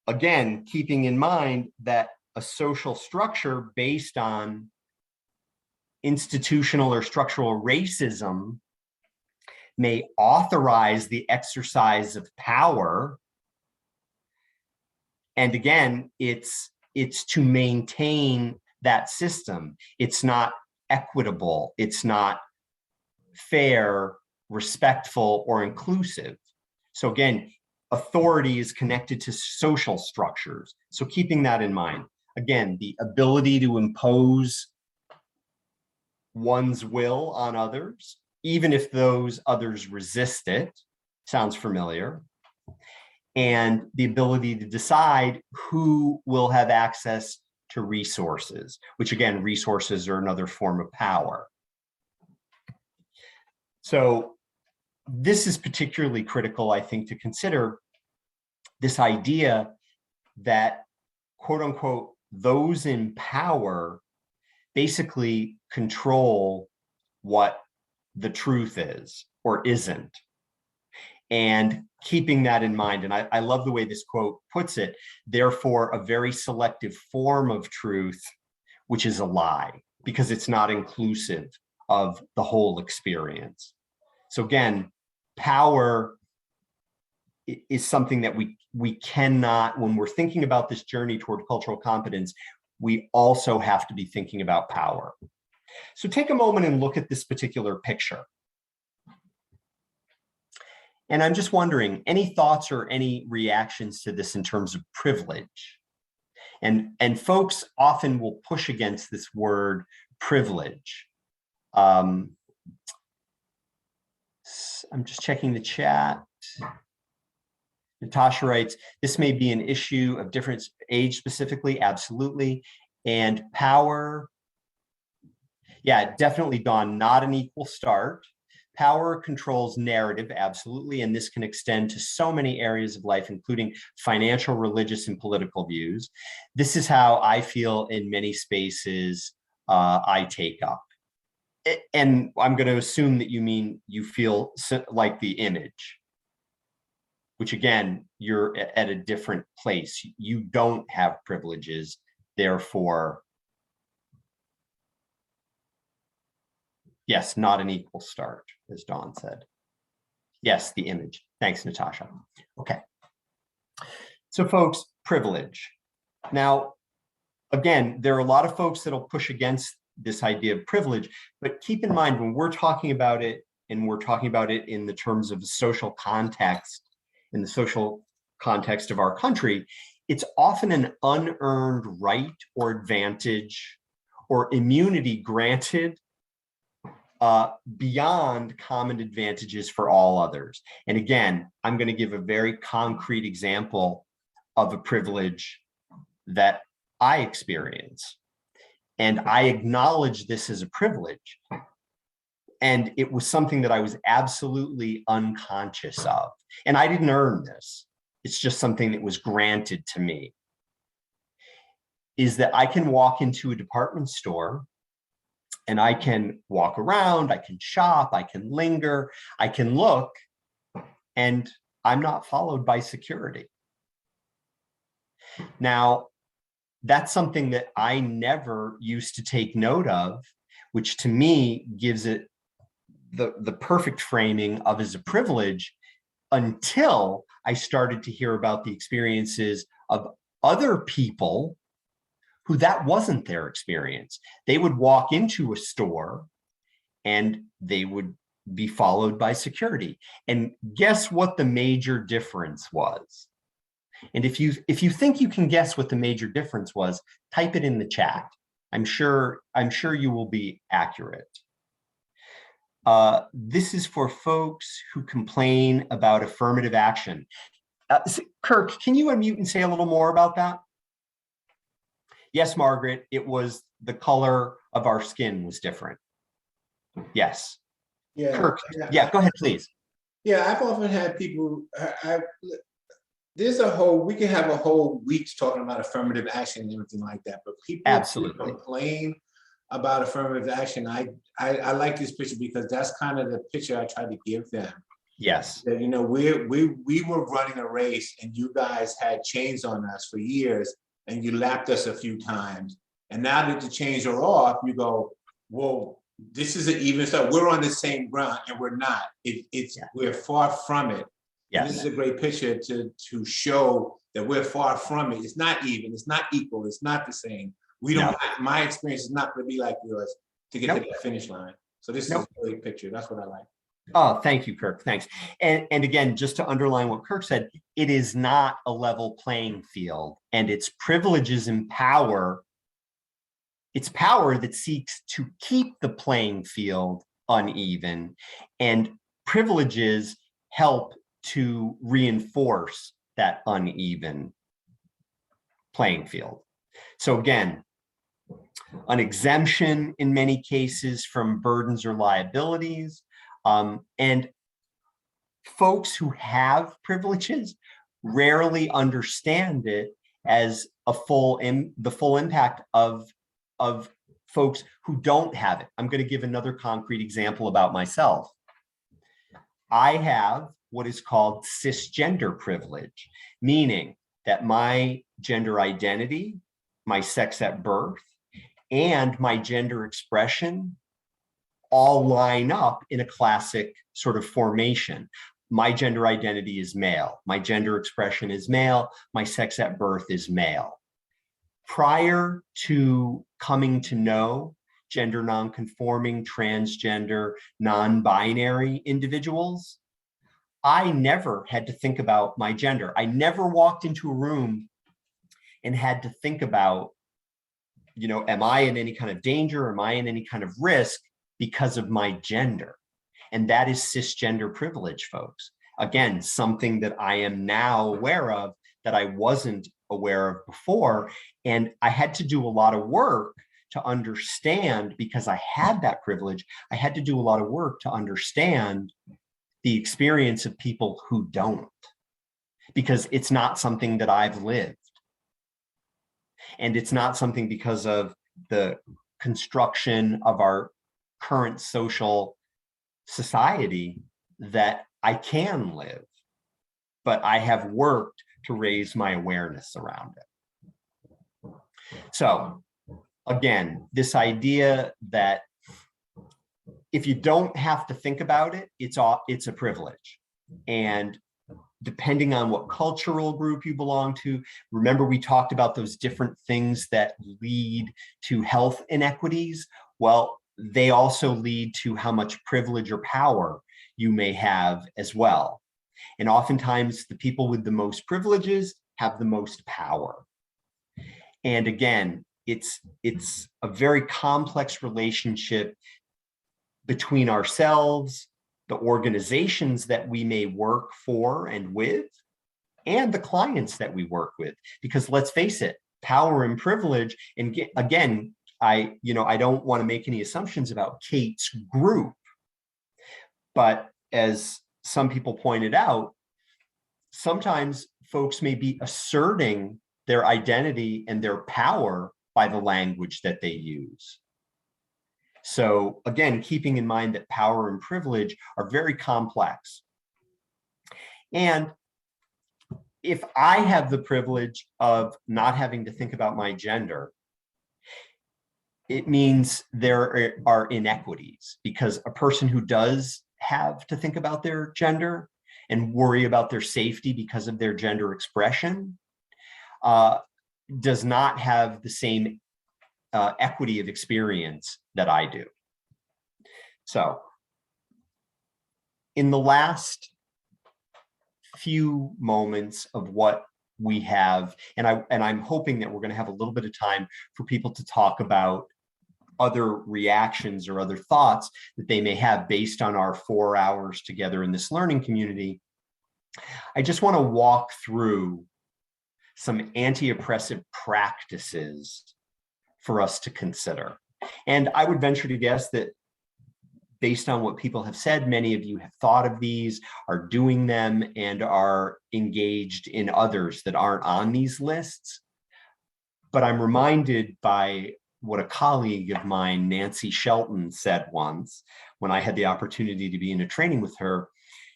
again, keeping in mind that a social structure based on institutional or structural racism may authorize the exercise of power. And again, it's to maintain that system. It's not equitable. It's not fair, respectful, or inclusive. So again, authority is connected to social structures. So keeping that in mind, again, the ability to impose one's will on others, even if those others resist it, sounds familiar, and the ability to decide who will have access to resources, which again, resources are another form of power. So this is particularly critical, I think, to consider this idea that, quote unquote, those in power basically control what the truth is or isn't. And keeping that in mind, and I love the way this quote puts it, therefore a very selective form of truth, which is a lie, because it's not inclusive of the whole experience. So again, power is something that we cannot, when we're thinking about this journey toward cultural competence, we also have to be thinking about power. So take a moment and look at this particular picture. And I'm just wondering, any thoughts or any reactions to this in terms of privilege? And folks often will push against this word privilege. I'm just checking the chat. Natasha writes, this may be an issue of different age specifically, absolutely. And power, yeah, definitely, Dawn, not an equal start. Power controls narrative, absolutely, and this can extend to so many areas of life, including financial, religious, and political views. This is how I feel in many spaces I take up. And I'm going to assume that you mean you feel like the image, which again, you're at a different place. You don't have privileges, therefore, yes, not an equal start, as Dawn said. Yes, the image. Thanks, Natasha. Okay. So folks, privilege. Now, again, there are a lot of folks that'll push against this idea of privilege, but keep in mind when we're talking about it, and we're talking about it in the terms of the social context, in the social context of our country, it's often an unearned right or advantage or immunity granted beyond common advantages for all others. And again, I'm going to give a very concrete example of a privilege that I experience. And I acknowledge this as a privilege. And it was something that I was absolutely unconscious of. And I didn't earn this. It's just something that was granted to me. Is that I can walk into a department store and I can walk around, I can shop, I can linger, I can look, and I'm not followed by security. Now, that's something that I never used to take note of, which to me gives it the perfect framing of as a privilege, until I started to hear about the experiences of other people who that wasn't their experience. They would walk into a store and they would be followed by security. And guess what the major difference was? And if you think you can guess what the major difference was, type it in the chat. I'm sure you will be accurate. This is for folks who complain about affirmative action. Kirk, can you unmute and say a little more about that? Yes, Margaret, it was the color of our skin was different. Yes. Yeah. Kirk, yeah, go ahead, please. Yeah, I've often had people, we can have a whole week talking about affirmative action and everything like that, but people absolutely complain about affirmative action. I like this picture because that's kind of the picture I try to give them. Yes. That, you know, we were running a race and you guys had chains on us for years and you lapped us a few times. And now that the chains are off, you go, whoa, this is an even start. We're on the same ground and we're not. We're far from it. Yes. And this is a great picture to show that we're far from it. It's not even, it's not equal, it's not the same. We don't, my experience is not going to be like yours to get to the finish line. So this is a great picture. That's what I like. Oh, thank you, Kirk. Thanks. And again, just to underline what Kirk said, it is not a level playing field, and it's privileges and power. It's power that seeks to keep the playing field uneven, and privileges help to reinforce that uneven playing field. So again, an exemption in many cases from burdens or liabilities, and folks who have privileges rarely understand it as the full impact of folks who don't have it. I'm going to give another concrete example about myself. I have what is called cisgender privilege, meaning that my gender identity, my sex at birth, and my gender expression all line up in a classic sort of formation. My gender identity is male, my gender expression is male, my sex at birth is male. Prior to coming to know gender nonconforming, transgender, non-binary individuals, I never had to think about my gender. I never walked into a room and had to think about, you know, am I in any kind of danger? Am I in any kind of risk because of my gender? And that is cisgender privilege, folks. Again, something that I am now aware of that I wasn't aware of before. And I had to do a lot of work to understand, because I had that privilege, I had to do a lot of work to understand the experience of people who don't, because it's not something that I've lived. And it's not something because of the construction of our current social society that I can live, but I have worked to raise my awareness around it. So again, this idea that if you don't have to think about it, it's a privilege. And depending on what cultural group you belong to, remember we talked about those different things that lead to health inequities. Well, they also lead to how much privilege or power you may have as well. And oftentimes the people with the most privileges have the most power. And again, it's a very complex relationship between ourselves, the organizations that we may work for and with, and the clients that we work with. Because let's face it, power and privilege, and again, I don't want to make any assumptions about Kate's group, but as some people pointed out, sometimes folks may be asserting their identity and their power by the language that they use. So again, keeping in mind that power and privilege are very complex. And if I have the privilege of not having to think about my gender, it means there are inequities, because a person who does have to think about their gender and worry about their safety because of their gender expression does not have the same equity of experience that I do. So in the last few moments of what we have, and I'm hoping that we're going to have a little bit of time for people to talk about other reactions or other thoughts that they may have based on our 4 hours together in this learning community. I just want to walk through some anti-oppressive practices for us to consider. And I would venture to guess that based on what people have said, many of you have thought of these, are doing them, and are engaged in others that aren't on these lists. But I'm reminded by what a colleague of mine, Nancy Shelton, said once when I had the opportunity to be in a training with her.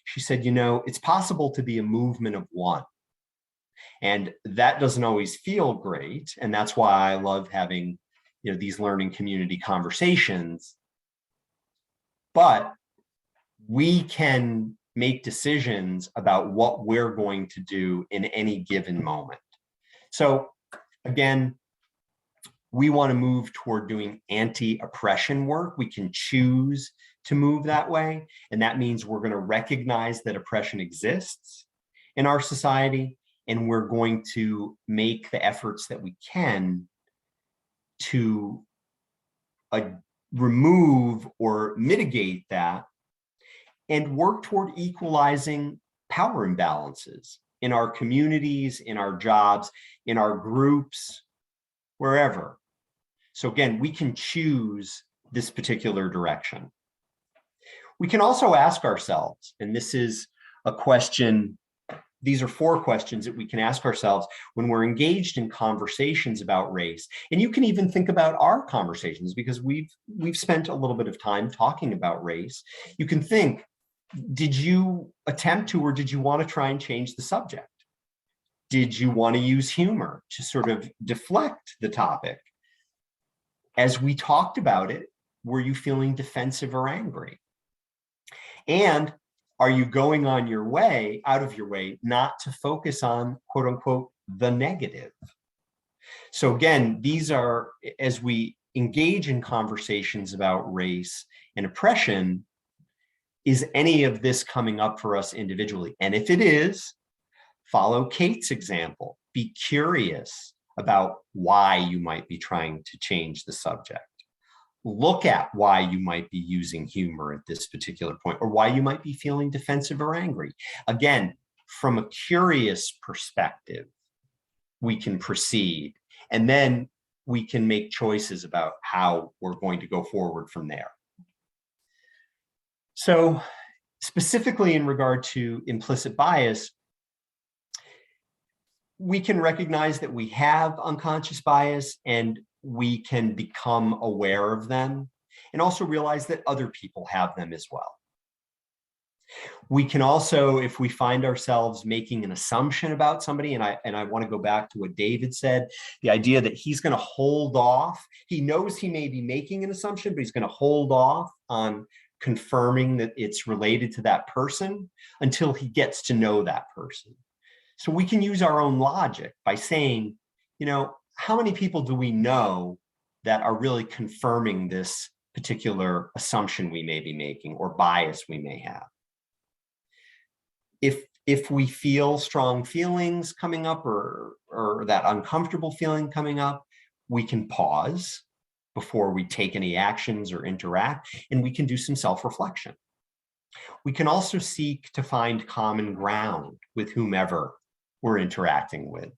She said, you know, it's possible to be a movement of one. And that doesn't always feel great. And that's why I love having, you know, these learning community conversations. But we can make decisions about what we're going to do in any given moment. So again, we want to move toward doing anti-oppression work. We can choose to move that way. And that means we're going to recognize that oppression exists in our society, and we're going to make the efforts that we can to remove or mitigate that and work toward equalizing power imbalances in our communities, in our jobs, in our groups, wherever. So again, we can choose this particular direction. We can also ask ourselves, and this is a question, these are 4 questions that we can ask ourselves when we're engaged in conversations about race. And you can even think about our conversations, because we've spent a little bit of time talking about race. You can think, Did you attempt to, or did you want to try and change the subject? Did you want to use humor to sort of deflect the topic? As we talked about it, were you feeling defensive or angry? And are you going on your way, out of your way, not to focus on, quote unquote, the negative? So again, these are, as we engage in conversations about race and oppression, is any of this coming up for us individually? And if it is, follow Kate's example. Be curious about why you might be trying to change the subject. Look at why you might be using humor at this particular point, or why you might be feeling defensive or angry. Again, from a curious perspective, we can proceed, and then we can make choices about how we're going to go forward from there. So specifically in regard to implicit bias, we can recognize that we have unconscious bias, and we can become aware of them, and also realize that other people have them as well. We can also, if we find ourselves making an assumption about somebody, and I want to go back to what David said, the idea that he's going to hold off. He knows he may be making an assumption, but he's going to hold off on confirming that it's related to that person until he gets to know that person. So we can use our own logic by saying, you know, how many people do we know that are really confirming this particular assumption we may be making or bias we may have? If we feel strong feelings coming up, or that uncomfortable feeling coming up, we can pause before we take any actions or interact, and we can do some self-reflection. We can also seek to find common ground with whomever we're interacting with.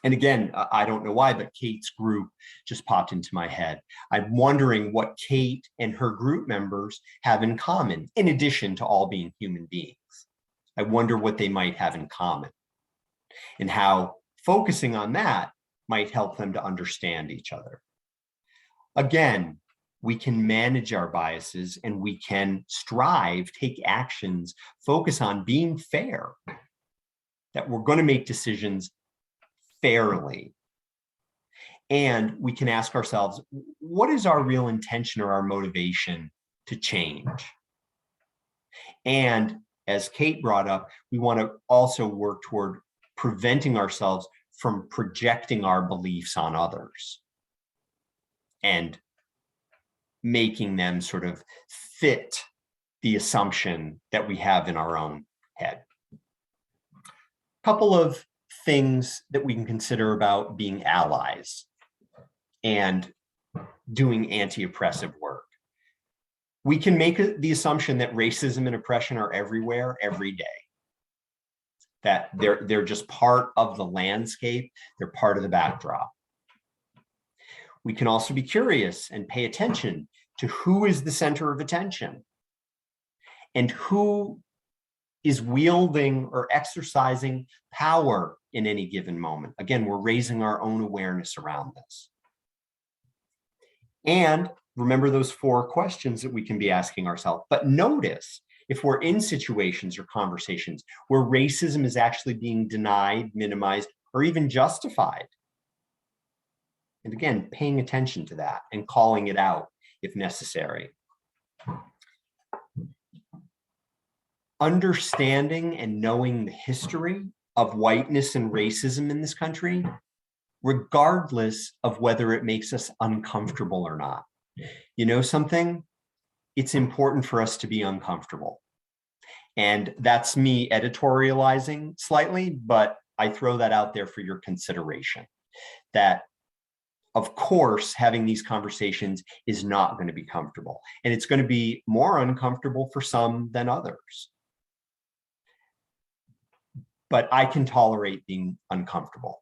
And again, I don't know why, but Kate's group just popped into my head. I'm wondering what Kate and her group members have in common, in addition to all being human beings. I wonder what they might have in common, and how focusing on that might help them to understand each other. Again, we can manage our biases, and we can strive, take actions, focus on being fair, that we're going to make decisions fairly. And we can ask ourselves, what is our real intention or our motivation to change? And as Kate brought up, we want to also work toward preventing ourselves from projecting our beliefs on others and making them sort of fit the assumption that we have in our own head. A couple of things that we can consider about being allies and doing anti-oppressive work. We can make the assumption that racism and oppression are everywhere, every day. That they're just part of the landscape, they're part of the backdrop. We can also be curious and pay attention to who is the center of attention and who is wielding or exercising power in any given moment. Again, we're raising our own awareness around this. And remember those 4 questions that we can be asking ourselves. But notice if we're in situations or conversations where racism is actually being denied, minimized, or even justified. And again, paying attention to that and calling it out if necessary. Understanding and knowing the history of whiteness and racism in this country, regardless of whether it makes us uncomfortable or not. You know something? It's important for us to be uncomfortable. And that's me editorializing slightly, but I throw that out there for your consideration. That, of course, having these conversations is not going to be comfortable. And it's going to be more uncomfortable for some than others. But I can tolerate being uncomfortable,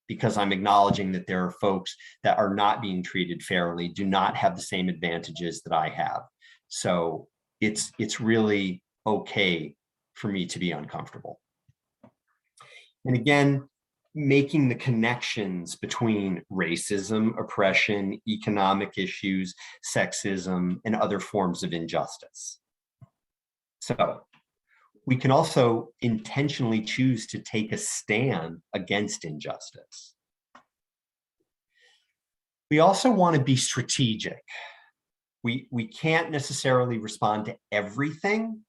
because I'm acknowledging that there are folks that are not being treated fairly, do not have the same advantages that I have. So it's really okay for me to be uncomfortable. And again, making the connections between racism, oppression, economic issues, sexism, and other forms of injustice. So we can also intentionally choose to take a stand against injustice. We also want to be strategic. We can't necessarily respond to everything,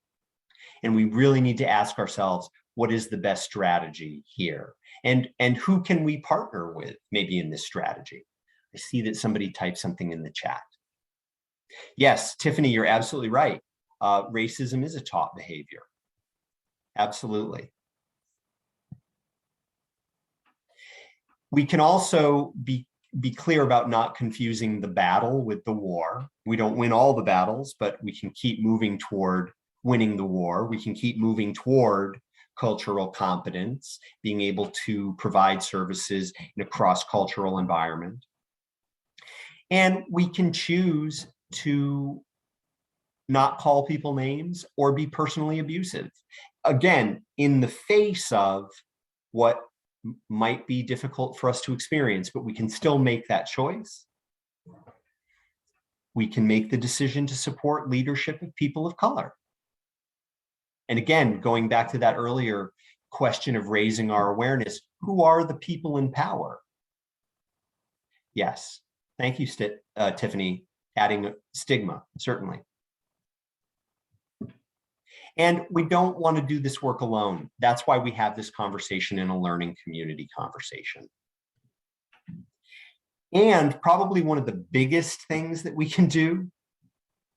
and we really need to ask ourselves, what is the best strategy here? And who can we partner with maybe in this strategy? I see that somebody typed something in the chat. Yes, Tiffany, you're absolutely right. Racism is a taught behavior. Absolutely. We can also be clear about not confusing the battle with the war. We don't win all the battles, but we can keep moving toward winning the war. We can keep moving toward cultural competence, being able to provide services in a cross-cultural environment. And we can choose to not call people names or be personally abusive. Again, in the face of what might be difficult for us to experience, but we can still make that choice. We can make the decision to support leadership of people of color. And again, going back to that earlier question of raising our awareness, who are the people in power? Yes, thank you, Tiffany, adding stigma, certainly. And we don't want to do this work alone. That's why we have this conversation in a learning community conversation. And probably one of the biggest things that we can do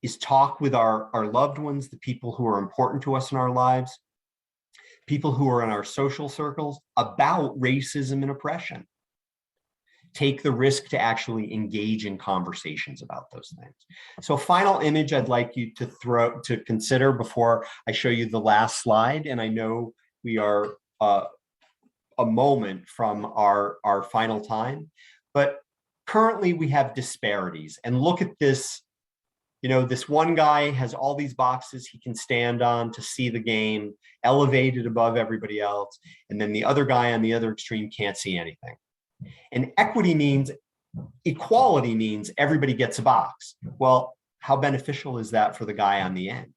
is talk with our loved ones, the people who are important to us in our lives, people who are in our social circles, about racism and oppression. Take the risk to actually engage in conversations about those things. So final image I'd like you to consider before I show you the last slide. And I know we are a moment from our final time, but currently we have disparities. And look at this, you know, this one guy has all these boxes he can stand on to see the game, elevated above everybody else. And then the other guy on the other extreme can't see anything. And equality means everybody gets a box. Well, how beneficial is that for the guy on the end?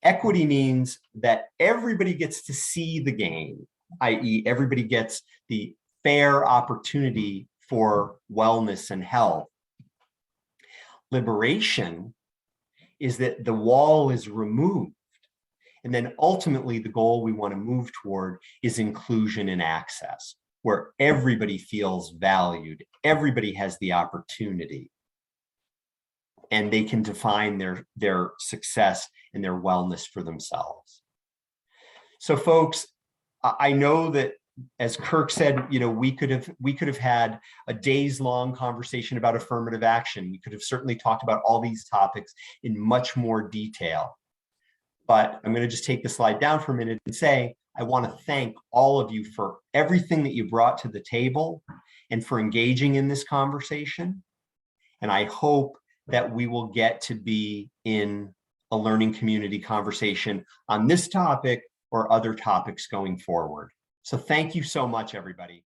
Equity means that everybody gets to see the game, i.e. everybody gets the fair opportunity for wellness and health. Liberation is that the wall is removed. And then ultimately the goal we want to move toward is inclusion and access, where everybody feels valued, everybody has the opportunity, and they can define their success and their wellness for themselves. So folks, I know that, as Kirk said, you know, we could have had a days-long conversation about affirmative action. We could have certainly talked about all these topics in much more detail. But I'm going to just take the slide down for a minute and say, I want to thank all of you for everything that you brought to the table and for engaging in this conversation. And I hope that we will get to be in a learning community conversation on this topic or other topics going forward. So thank you so much, everybody.